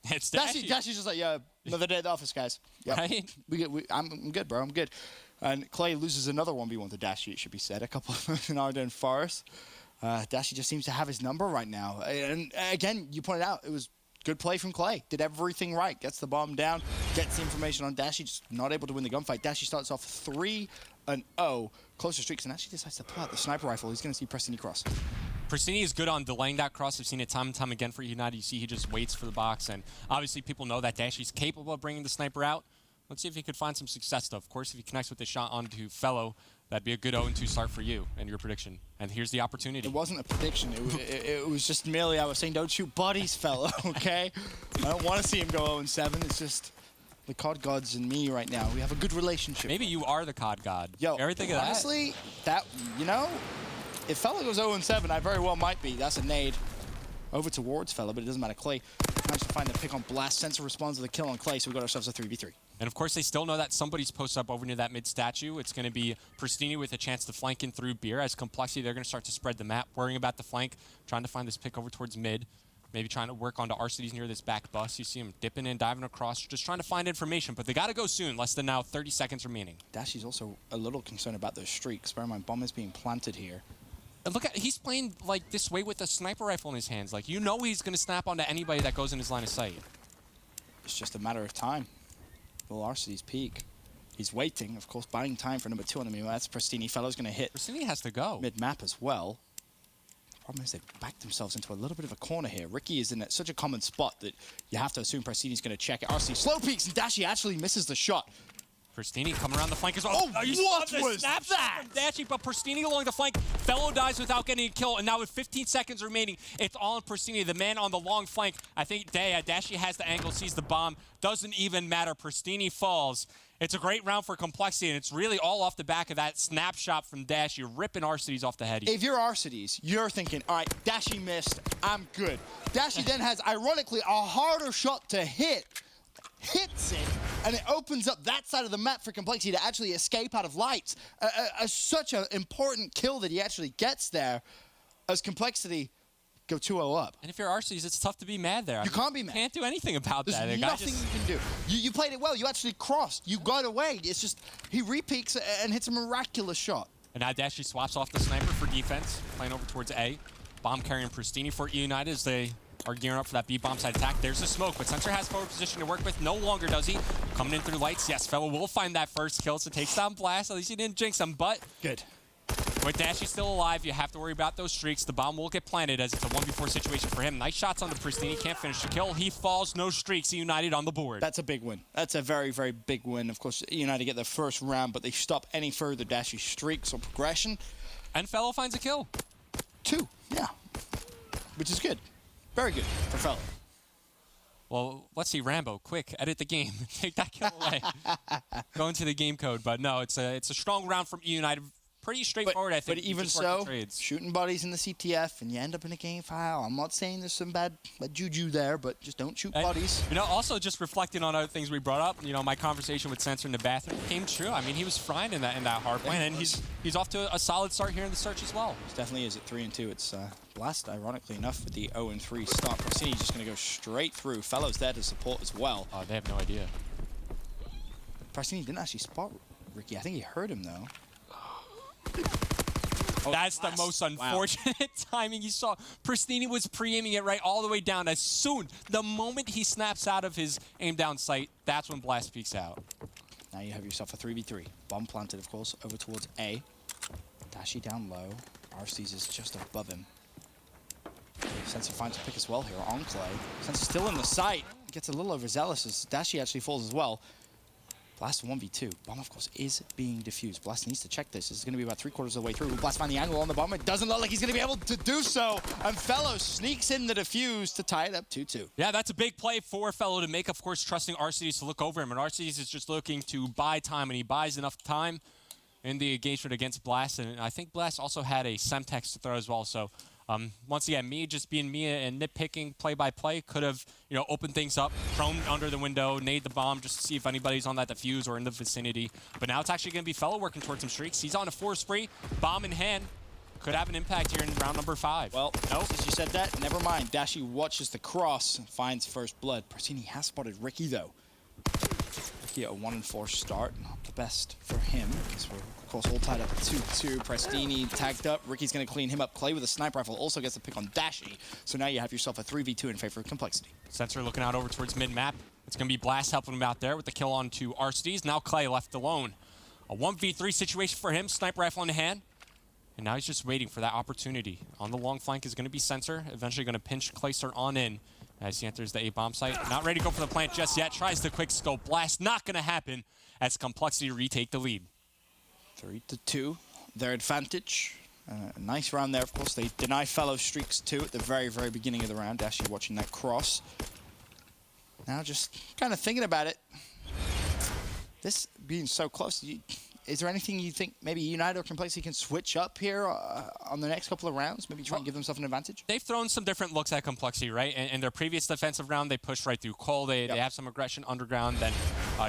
It's Dashy. Dashy's just like, yeah, another day at the office, guys. Yep. Right? I'm good, bro. I'm good. And Clay loses another 1v1 to Dashy, it should be said. A couple of them in Arden Forest. Dashy just seems to have his number right now. And again, you pointed out, it was good play from Clay. Did everything right. Gets the bomb down, gets the information on Dashy, just not able to win the gunfight. Dashy starts off 3-0, closer streaks, and actually decides to pull out the sniper rifle. He's going to see Prestini cross. Prestini is good on delaying that cross. We've seen it time and time again for United. You see he just waits for the box, and obviously people know that Dashy's capable of bringing the sniper out. Let's see if he could find some success, though. Of course, if he connects with the shot onto Fellow, that'd be a good 0-2 start for you and your prediction. And here's the opportunity. It wasn't a prediction. It was just merely I was saying, don't shoot buddies, Fellow, okay? I don't want to see him go 0-7. It's just the COD gods and me right now. We have a good relationship. Maybe you are the COD god. Yo, everything honestly, you know, if Fellow goes 0-7, I very well might be. That's a nade. Over towards Fellow, but it doesn't matter. Clay managed to find the pick on Blast. Sensor responds to the kill on Clay, so we got ourselves a 3v3. And of course, they still know that somebody's posted up over near that mid statue. It's going to be Prestini with a chance to flank in through Beer. As Complexity, they're going to start to spread the map, worrying about the flank, trying to find this pick over towards mid. Maybe trying to work onto RCDs near this back bus. You see him dipping in, diving across, just trying to find information. But they got to go soon. Less than now 30 seconds remaining. Dashy's also a little concerned about those streaks. Bear in mind, bomb is being planted here. And look at, he's playing like this way with a sniper rifle in his hands. Like, you know he's going to snap onto anybody that goes in his line of sight. It's just a matter of time. Will RCD's peak. He's waiting, of course, buying time for number 2 on the move. That's Prestini. Fellow's going to hit. Prestini has to go. Mid-map as well. The problem is they've backed themselves into a little bit of a corner here. Ricky is in such a common spot that you have to assume Prestini's going to check it. RC slow peaks, and Dashy actually misses the shot. Prestini coming around the flank as well. Oh, what was that? From Dashy, but Prestini along the flank. Fellow dies without getting a kill, and now with 15 seconds remaining, it's all on Prestini, the man on the long flank. I think Dashy has the angle, sees the bomb. Doesn't even matter. Prestini falls. It's a great round for Complexity, and it's really all off the back of that snapshot from Dashy, ripping RCDs off the head. If you're RCDs, you're thinking, all right, Dashy missed, I'm good. Dashy then has, ironically, a harder shot to hit. Hits it, and it opens up that side of the map for Complexity to actually escape out of lights. Such an important kill that he actually gets there as Complexity go 2-0 up. And if you're RCs, it's tough to be mad there. You can't be mad. Can't do anything about that. There's nothing you can do. You played it well. You actually crossed. You got away. It's just he repeaks and hits a miraculous shot. And now Dashy swaps off the sniper for defense, playing over towards A. Bomb carrying Prestini for eUnited as they are gearing up for that B-bomb side attack. There's the smoke, but Sensor has forward position to work with. No longer does he. Coming in through lights. Yes, Fellow will find that first kill, so takes down Blast. At least he didn't jinx him, but good. With Dashy still alive, you have to worry about those streaks. The bomb will get planted as it's a 1v4 situation for him. Nice shots on the Pristine. He can't finish the kill. He falls, no streaks. eUnited on the board. That's a big win. That's a very, very big win. Of course, eUnited get their first round, but they stop any further Dashy streaks or progression. And Fellow finds a kill. 2, yeah. Which is good. Very good for Fellow. Well, let's see, Rambo, quick, edit the game. Take that kill away. Go into the game code. But no, it's a strong round from eUnited. Pretty straightforward, I think. But even so, shooting buddies in the CTF and you end up in a game file. I'm not saying there's some bad juju there, but just don't shoot buddies. You know, also just reflecting on other things we brought up, you know, my conversation with Sensor in the bathroom came true. I mean, he was frying in that hard point, and he's off to a solid start here in the search as well. It definitely is at 3-2. It's Blast, ironically enough, with the 0-3 start. Pristini's just going to go straight through. Fellow's there to support as well. Oh, they have no idea. Pristini didn't actually spot Ricky. I think he heard him, though. Oh, that's the most unfortunate timing you saw. Pristini was pre-aiming it right all the way down. As soon, the moment he snaps out of his aim down sight, that's when Blast peeks out. Now you have yourself a 3v3. Bomb planted, of course, over towards A. Dashy down low. Arcees is just above him. Sensor finds a pick as well here on Clay. Sensor still in the sight. Gets a little overzealous as Dashy actually falls as well. Blast 1v2. Bomb, of course, is being defused. Blast needs to check this. This is going to be about 3/4 of the way through. Will Blast find the angle on the bomb? It doesn't look like he's going to be able to do so. And Fellow sneaks in the defuse to tie it up 2-2. Yeah, that's a big play for Fellow to make, of course, trusting Arcees to look over him. And Arcees is just looking to buy time, and he buys enough time in the engagement against Blast. And I think Blast also had a Semtex to throw as well. So once again, me just being me and nitpicking play-by-play could have, you know, opened things up, thrown under the window, nade the bomb just to see if anybody's on that defuse or in the vicinity. But now it's actually going to be Fellow working towards some streaks. He's on a 4 spree, bomb in hand. Could have an impact here in round number 5. Well, no, since you said that, never mind. Dashy watches the cross and finds first blood. Pristini has spotted Ricky, though. Ricky at a 1-4 start. Not the best for him, because we're, of course, all tied up at 2-2. Pristini tagged up. Ricky's going to clean him up. Clay with a sniper rifle also gets a pick on Dashy. So now you have yourself a 3v2 in favor of Complexity. Sensor looking out over towards mid-map. It's going to be Blast helping him out there with the kill on to Arcees. Now Clay left alone. A 1v3 situation for him. Sniper rifle in hand. And now he's just waiting for that opportunity. On the long flank is going to be Sensor. Eventually going to pinch Clayster on in as he enters the A bomb site. Not ready to go for the plant just yet. Tries the quick scope. Blast not going to happen as Complexity retake the lead. 3-2, their advantage. Nice round there, of course. They deny Fellow streaks too at the very, very beginning of the round. Dashy watching that cross. Now just kind of thinking about it. This being so close, is there anything you think maybe eUnited or Complexity can switch up here on the next couple of rounds? Maybe try and give themselves an advantage? They've thrown some different looks at Complexity, right? In their previous defensive round, they pushed right through Cole. They have some aggression underground. Then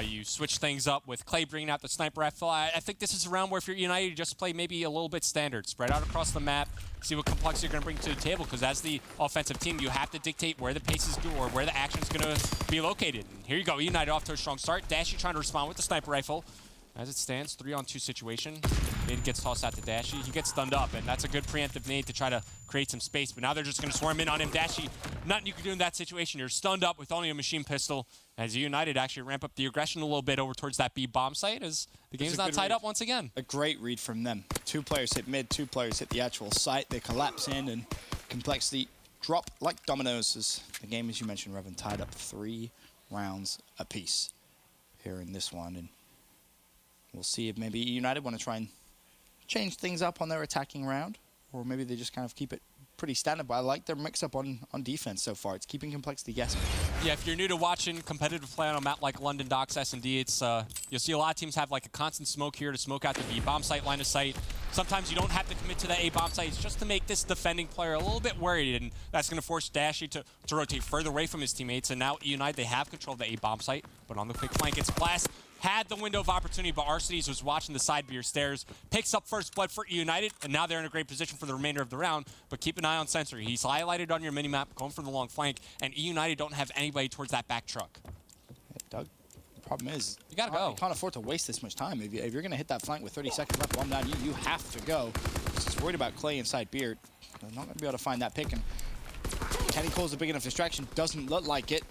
you switch things up with Clay bringing out the sniper rifle. I think this is a round where if you're eUnited, you just play maybe a little bit standard. Spread out across the map. See what Complexity are going to bring to the table, because as the offensive team, you have to dictate where the pace is going or where the action is going to be located. And here you go, eUnited off to a strong start. Dashy trying to respond with the sniper rifle. As it stands, 3-on-2 situation. Nade gets tossed out to Dashy. He gets stunned up, and that's a good preemptive nade to try to create some space. But now they're just going to swarm in on him. Dashy, nothing you can do in that situation. You're stunned up with only a machine pistol. As eUnited actually ramp up the aggression a little bit over towards that B bomb site, as the game's not tied up once again. A great read from them. 2 players hit mid, 2 players hit the actual site. They collapse in, and Complexity drop like dominoes as the game, as you mentioned, Revan, tied up 3 rounds apiece here in this one. And we'll see if maybe eUnited want to try and change things up on their attacking round, or maybe they just kind of keep it pretty standard. But I like their mix-up on defense so far. It's keeping Complexity guessing. Yeah, if you're new to watching competitive play on a map like London Docks S&D, it's you'll see a lot of teams have like a constant smoke here to smoke out the B bomb site, line of sight. Sometimes you don't have to commit to the A bomb site. It's just to make this defending player a little bit worried, and that's going to force Dashy to rotate further away from his teammates. And now eUnited, they have control of the A bomb site, but on the quick flank, it's Blast. Had the window of opportunity, but Arcees was watching the side viewer stairs. Picks up first blood for eUnited, and now they're in a great position for the remainder of the round. But keep an eye on Sensor. He's highlighted on your minimap, going for the long flank, and eUnited don't have anybody towards that back truck. Hey, Doug, the problem is you gotta go. You can't afford to waste this much time. If you're going to hit that flank with 30 seconds left, bomb down, you have to go. He's worried about Clay inside Beard. They're not going to be able to find that pick. And Kenny calls a big enough distraction. Doesn't look like it.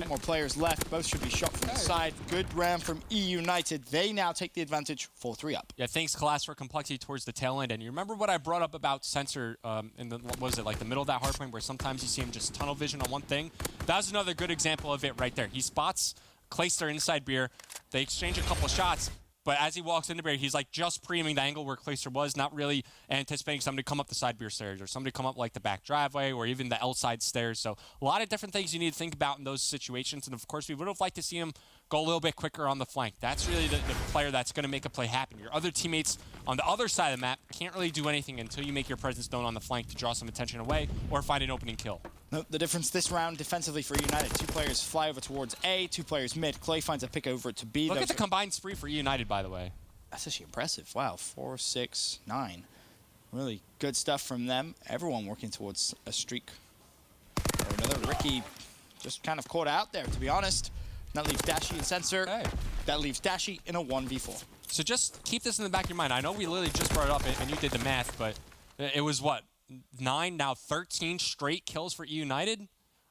2 more players left. Both should be shot from the side. Good round from eUnited. They now take the advantage 4-3 up. Yeah, thanks, Class, for complexity towards the tail end. And you remember what I brought up about Sensor in the, what was it, like the middle of that hard point where sometimes you see him just tunnel vision on one thing? That was another good example of it right there. He spots Clayster inside Beer. They exchange a couple shots. But as he walks into Beer, he's like just pre-aiming the angle where Clayster was, not really anticipating somebody to come up the side Beer stairs or somebody come up like the back driveway or even the L side stairs. So a lot of different things you need to think about in those situations. And of course, we would have liked to see him go a little bit quicker on the flank. That's really the player that's going to make a play happen. Your other teammates on the other side of the map can't really do anything until you make your presence known on the flank to draw some attention away or find an opening kill. Nope, the difference this round defensively for United. 2 players fly over towards A, 2 players mid. Clay finds a pick over to B. Look at the combined spree for United, by the way. That's actually impressive. Wow, 4, 6, 9. Really good stuff from them. Everyone working towards a streak. Or another. Ricky just kind of caught out there, to be honest. That leaves Dashi and Sensor. Okay. That leaves Dashi in a 1v4. So just keep this in the back of your mind. I know we literally just brought it up and you did the math, but it was what? 9, now 13 straight kills for eUnited?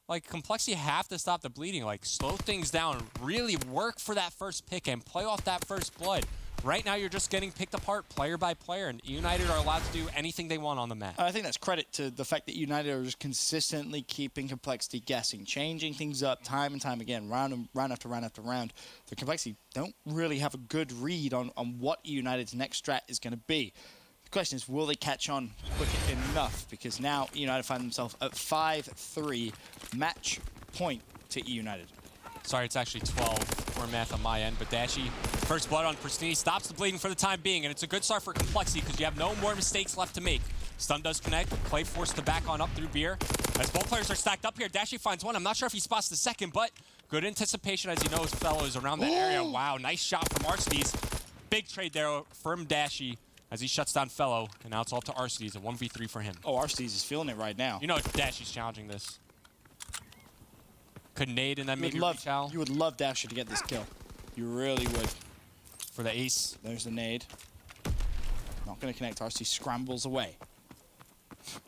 Like, Complexity have to stop the bleeding. Like, slow things down. Really work for that first pick and play off that first blood. Right now, you're just getting picked apart player by player, and United are allowed to do anything they want on the map. I think that's credit to the fact that United are just consistently keeping Complexity guessing, changing things up time and time again, round after round after round. The Complexity don't really have a good read on what United's next strat is going to be. The question is, will they catch on quick enough? Because now United find themselves at 5-3, match point to eUnited. Sorry, it's actually 12 for math on my end, but Dashi, first blood on Pristini, stops the bleeding for the time being, and it's a good start for Complexity because you have no more mistakes left to make. Stun does connect, Clay forced to back on up through Beer. As both players are stacked up here, Dashi finds one. I'm not sure if he spots the second, but good anticipation as he knows fellow is around that area. Wow, nice shot from Arstees. Big trade there from Dashi as he shuts down fellow, and now it's all to Arstees, a 1v3 for him. Oh, Arstees is feeling it right now. You know Dashi's challenging this. Could nade and then maybe You would love Dashi to get this kill. You really would. For the ace. There's the nade. Not going to connect. Arstees scrambles away.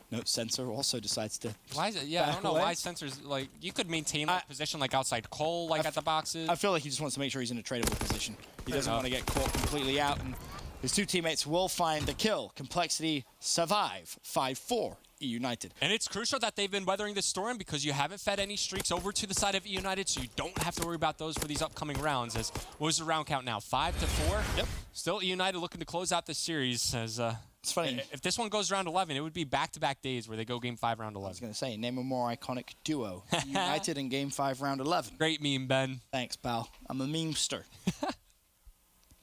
No, Sensor also decides to. Why is it? Yeah, I don't know why Sensor's like. You could maintain that position like outside Cole, like at the boxes. I feel like he just wants to make sure he's in a tradable position. He doesn't want to get caught completely out, and his 2 teammates will find the kill. Complexity survive 5-4. eUnited. And it's crucial that they've been weathering this storm because you haven't fed any streaks over to the side of eUnited, so you don't have to worry about those for these upcoming rounds. As what was the round count now? 5-4? Yep. Still eUnited looking to close out this series. As it's funny. If this one goes round 11, it would be back-to-back days where they go Game 5, round 11. I was going to say, name a more iconic duo. United in Game 5, round 11. Great meme, Ben. Thanks, pal. I'm a memester.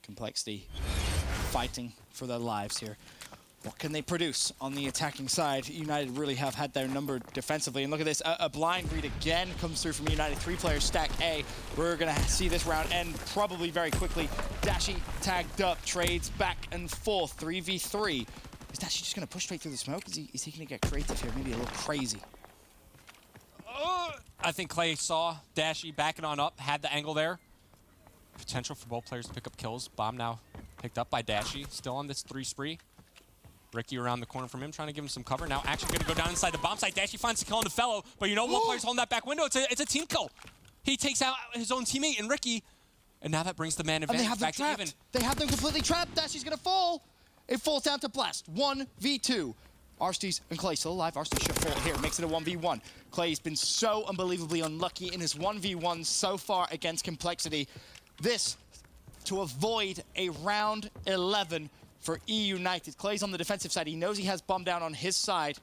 Complexity fighting for their lives here. What can they produce on the attacking side? United really have had their number defensively. And look at this, a blind read again comes through from United. 3 players stack A. We're going to see this round end probably very quickly. Dashi tagged up, trades back and forth, 3v3. Is Dashi just going to push straight through the smoke? Is he going to get creative here? Maybe a little crazy. I think Clay saw Dashi backing on up, had the angle there. Potential for both players to pick up kills. Bomb now picked up by Dashi, still on this 3 spree. Ricky around the corner from him, trying to give him some cover. Now actually going to go down inside the bomb site. Dashi finds the kill on the fellow, but you know one player's holding that back window. It's a team kill. He takes out his own teammate and Ricky, and now that brings the man advantage back to even. They have them completely trapped. Dashi's going to fall. It falls down to Blast. 1v2. Arstees and Clay still alive. Arstees should fall here. Makes it a 1v1. Clay's been so unbelievably unlucky in his 1v1 so far against Complexity. This to avoid a round 11 for eUnited. Clay's on the defensive side. He knows he has bomb down on his side.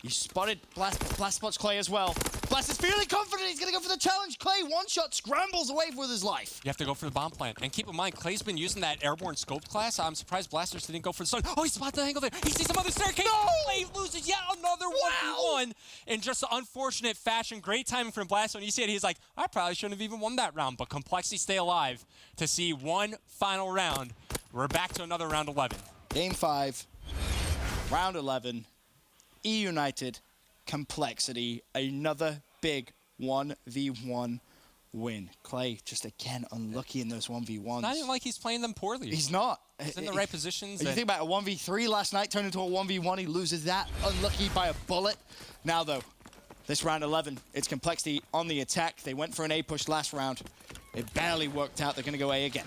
He spotted Blast, but Blast spots Clay as well. Blast is feeling confident. He's going to go for the challenge. Clay, one shot, scrambles away with his life. You have to go for the bomb plant. And keep in mind, Clay's been using that airborne scoped class. I'm surprised Blasters didn't go for the stun. Oh, he spotted the angle there. He sees some other staircase. No! Clay loses yet another 1v1 in just an unfortunate fashion. Great timing from Blast. When you see it, he's like, I probably shouldn't have even won that round. But Complexity stay alive to see one final round. We're back to another round 11. Game 5, round 11, eUnited, Complexity, another big 1v1 win. Clay just again unlucky in those 1v1s. Not even like he's playing them poorly. He's not. He's in the right positions. You think about a 1v3 last night turned into a 1v1, he loses that, unlucky by a bullet. Now though, This round 11, it's Complexity on the attack. They went for an A push last round. It barely worked out. They're going to go A again.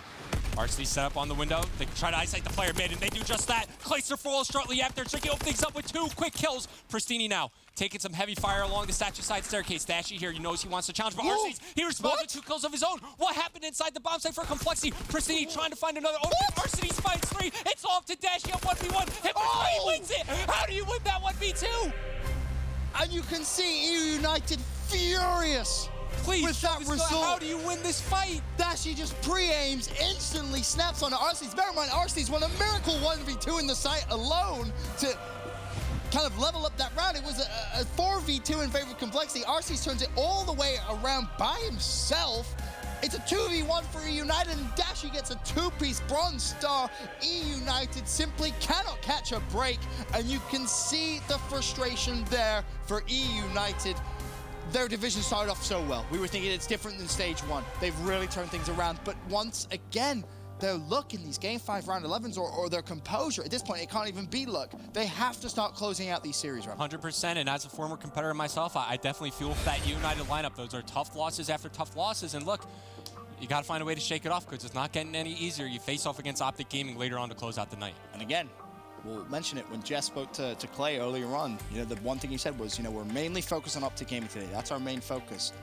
Varsity set up on the window. They try to isolate the player mid, and they do just that. Clayster falls shortly after. Tricky opens things up with 2 quick kills. Pristini now taking some heavy fire along the statue side staircase. Dashy here, he knows he wants to challenge, but Arcees, he responds with 2 kills of his own. What happened inside the bomb site for Complexity? Pristini trying to find another opening. Arcees finds 3. It's off to Dashy on 1v1. And Pristini wins it. How do you win that 1v2? And you can see eUnited furious. Please, with that result. How do you win this fight? Dashy just pre-aims, instantly snaps onto Arcees. Bear in mind, Arcees won a miracle 1v2 in the site alone to kind of level up that round. It was a 4v2 in favor of Complexity. Arcees turns it all the way around by himself. It's a 2v1 for eUnited, and Dashy gets a 2-piece bronze star. eUnited simply cannot catch a break, and you can see the frustration there for eUnited. Their division started off so well. We were thinking it's different than stage 1. They've really turned things around, but once again, their luck in these Game 5 round 11s or their composure, at this point, it can't even be luck. They have to start closing out these series rounds. 100%, and as a former competitor myself, I definitely feel for that eUnited lineup. Those are tough losses after tough losses, and look, you got to find a way to shake it off because it's not getting any easier. You face off against Optic Gaming later on to close out the night. And again, we'll mention it when Jess spoke to Clay earlier on. You know, the one thing he said was, you know, we're mainly focused on Optic Gaming today. That's our main focus.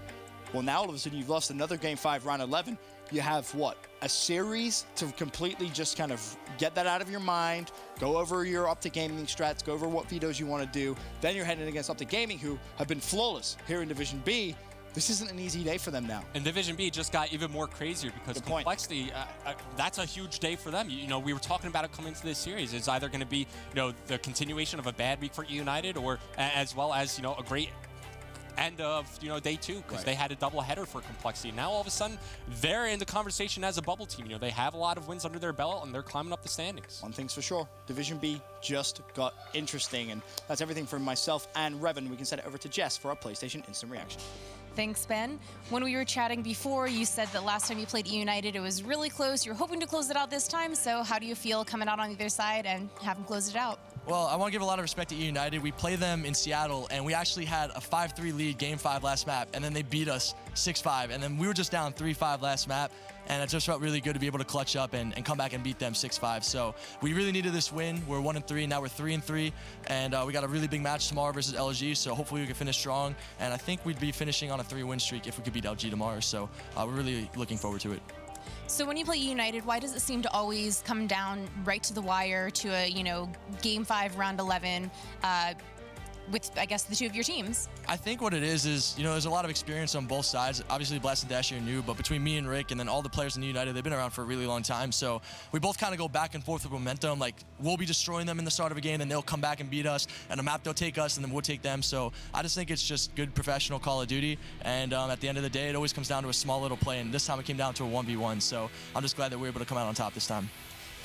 Well, now all of a sudden you've lost another Game 5 round 11. You have, what, a series to completely just kind of get that out of your mind, go over your Optic Gaming strats, go over what vetoes you want to do. Then you're heading against Optic Gaming, who have been flawless here in Division B. This isn't an easy day for them now. And Division B just got even more crazier because Complexity, that's a huge day for them. You know, we were talking about it coming into this series. It's either going to be, you know, the continuation of a bad week for eUnited or as well as, you know, a great end of, you know, day 2 because they had a double header for Complexity. Now all of a sudden they're in the conversation as a bubble team. You know, they have a lot of wins under their belt and they're climbing up the standings. One thing's for sure, Division B just got interesting, and that's everything from myself and Revan. We can send it over to Jess for our PlayStation Instant Reaction. Thanks, Ben. When we were chatting before, you said that last time you played eUnited, it was really close. You're hoping to close it out this time. So how do you feel coming out on the other side and having closed it out? Well, I want to give a lot of respect to eUnited. We play them in Seattle, and we actually had a 5-3 lead Game 5 last map, and then they beat us 6-5, and then we were just down 3-5 last map, and it just felt really good to be able to clutch up and come back and beat them 6-5. So we really needed this win. We're 1-3, now we're 3-3, and we got a really big match tomorrow versus LG, so hopefully we can finish strong, and I think we'd be finishing on a 3-win streak if we could beat LG tomorrow, so we're really looking forward to it. So when you play eUnited, why does it seem to always come down right to the wire to a, you know, Game 5, Round 11 with, I guess, the 2 of your teams? I think what it is, you know, there's a lot of experience on both sides. Obviously, Blast and Dashy are new, but between me and Rick and then all the players in eUnited, they've been around for a really long time. So we both kind of go back and forth with momentum. Like, we'll be destroying them in the start of a game, then they'll come back and beat us, and a map they'll take us, and then we'll take them. So I just think it's just good professional Call of Duty. And at the end of the day, it always comes down to a small little play, and this time it came down to a 1v1. So I'm just glad that we were able to come out on top this time.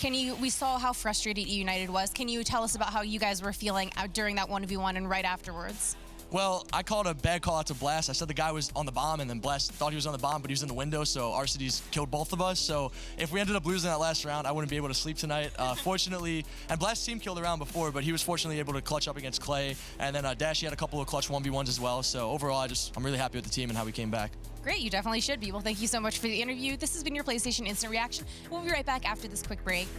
We saw how frustrated eUnited was. Can you tell us about how you guys were feeling during that 1v1 and right afterwards? Well, I called a bad call out to Blast. I said the guy was on the bomb, and then Blast thought he was on the bomb, but he was in the window, so RCD's killed both of us. So if we ended up losing that last round, I wouldn't be able to sleep tonight. Fortunately, and Blast's team killed the round before, but he was fortunately able to clutch up against Clay, and then Dashy had a couple of clutch 1v1s as well. So overall, I'm really happy with the team and how we came back. Great, you definitely should be. Well, thank you so much for the interview. This has been your PlayStation Instant Reaction. We'll be right back after this quick break.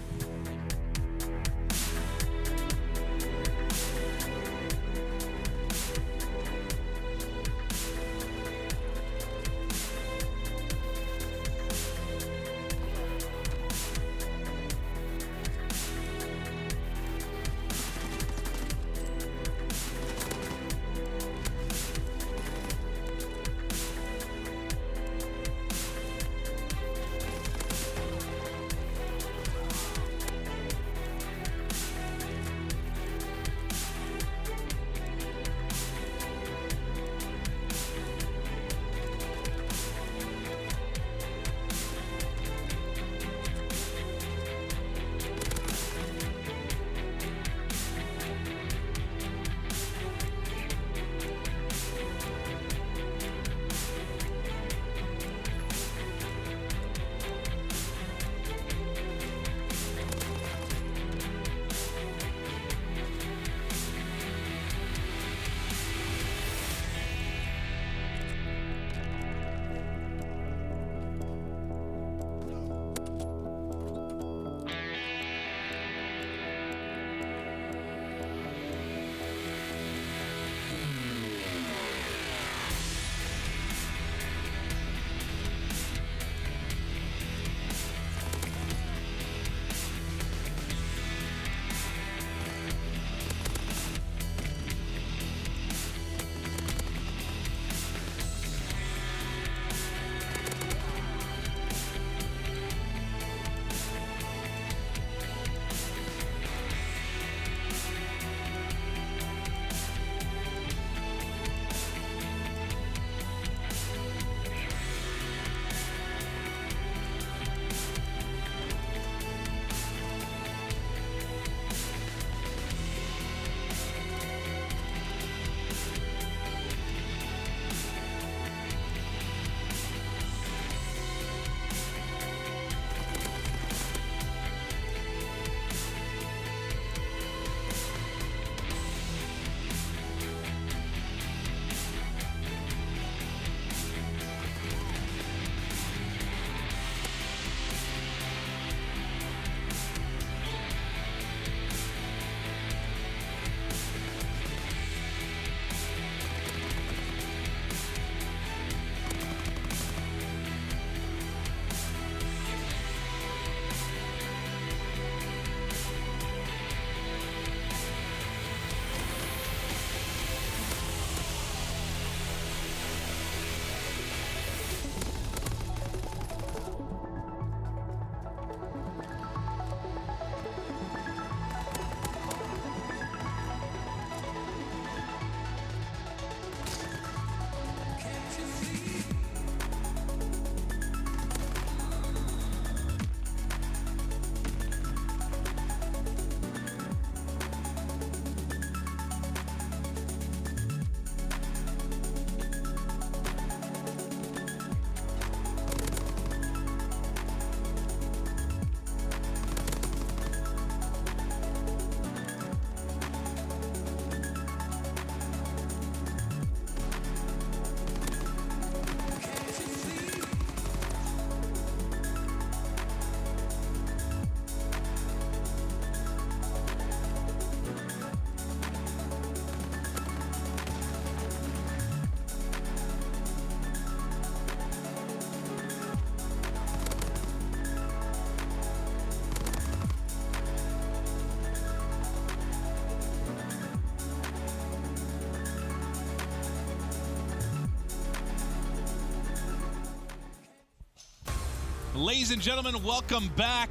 Ladies and gentlemen, welcome back.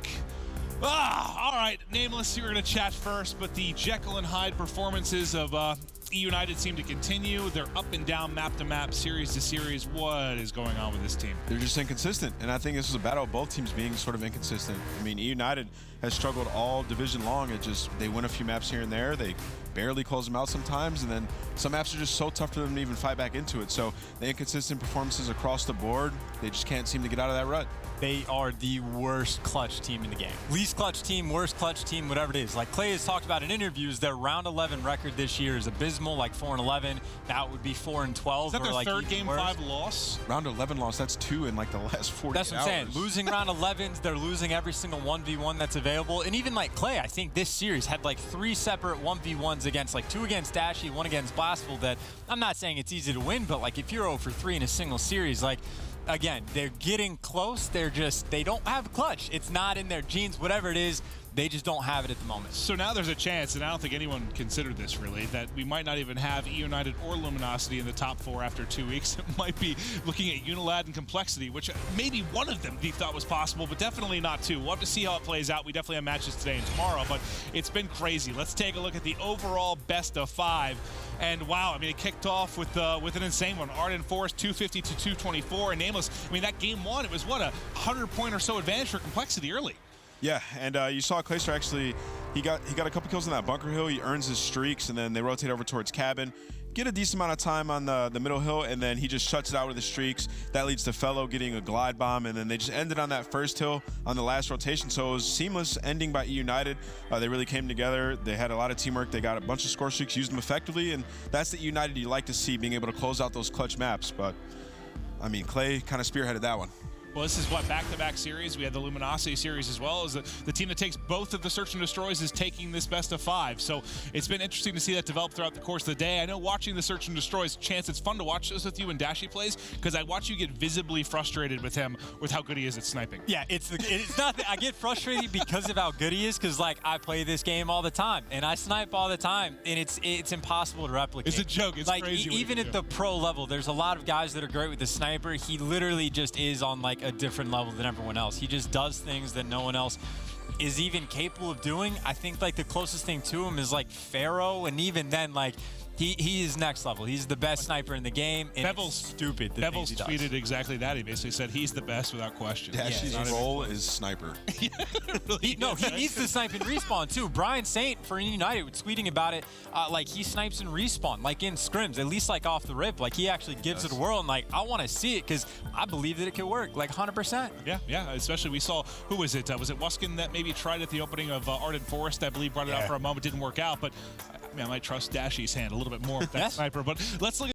All right, Nameless, you're going to chat first, but the Jekyll and Hyde performances of eUnited seem to continue. They're up and down, map to map, series to series. What is going on with this team? They're just inconsistent, and I think this is a battle of both teams being sort of inconsistent. I mean, eUnited has struggled all division long. They win a few maps here and there. They barely close them out sometimes, and then some maps are just so tough for them to even fight back into it. So the inconsistent performances across the board, they just can't seem to get out of that rut. They are the worst clutch team in the game. Least clutch team, worst clutch team, whatever it is. Like Clay has talked about in interviews, their round 11 record this year is abysmal, like 4-11. That would be 4-12. Is that their like third Game worse. 5 loss? Round 11 loss, that's 2 in like the last 40 That's what I'm saying. Losing round 11s, they're losing every single 1v1 that's available. And even like Clay, I think this series had like 3 separate 1v1s against, like 2 against Dashy, 1 against Blastful, that I'm not saying it's easy to win, but like if you're 0 for 3 in a single series, like, again, they're getting close. They don't have clutch. It's not in their genes, whatever it is. They just don't have it at the moment. So now there's a chance, and I don't think anyone considered this really, that we might not even have eUnited or Luminosity in the top 4 after 2 weeks. It might be looking at Unilad and Complexity, which maybe one of them we thought was possible, but definitely not 2. We'll have to see how it plays out. We definitely have matches today and tomorrow, but it's been crazy. Let's take a look at the overall best of 5. And wow, I mean, it kicked off with an insane one. Arden Forest 250 to 224, and Nameless. I mean, that game 1, it was what, a 100-point or so advantage for Complexity early. Yeah, and you saw Claystar actually, he got a couple kills on that bunker hill. He earns his streaks, and then they rotate over towards cabin, get a decent amount of time on the middle hill, and then he just shuts it out with the streaks. That leads to Fellow getting a glide bomb, and then they just ended on that first hill on the last rotation. So it was seamless ending by eUnited. They really came together. They had a lot of teamwork. They got a bunch of score streaks, used them effectively, and that's the eUnited you like to see, being able to close out those clutch maps. But I mean, Clay kind of spearheaded that one. Well, this is what, back-to-back series. We had the Luminosity series as well. As the team that takes both of the Search and Destroys is taking this best of 5. So it's been interesting to see that develop throughout the course of the day. I know watching the Search and Destroys, Chance, it's fun to watch this with you when Dashy plays, because I watch you get visibly frustrated with him with how good he is at sniping. Yeah, it's not that I get frustrated because of how good he is, because like I play this game all the time and I snipe all the time, and it's impossible to replicate. It's a joke. It's like, crazy. Even at the pro level, there's a lot of guys that are great with the sniper. He literally just is on like a different level than everyone else. He just does things that no one else is even capable of doing. I think like the closest thing to him is like Pharaoh, and even then, like he is next level. He's the best sniper in the game, and it's stupid. Bevel's tweeted exactly that. He basically said he's the best without question. Dashy's role is sniper. He needs to snipe in respawn too. Brian Saint for eUnited was tweeting about it. Like he snipes in respawn, like in scrims, at least like off the rip. Like he actually gives it a whirl, and like I want to see it because I believe that it could work, like 100%. Yeah. Especially we saw, who was it? Was it Wuskin that maybe tried at the opening of Arden Forest? I believe brought it out for a moment, didn't work out. But I might trust Dashy's hand a little bit more with that sniper. But let's look at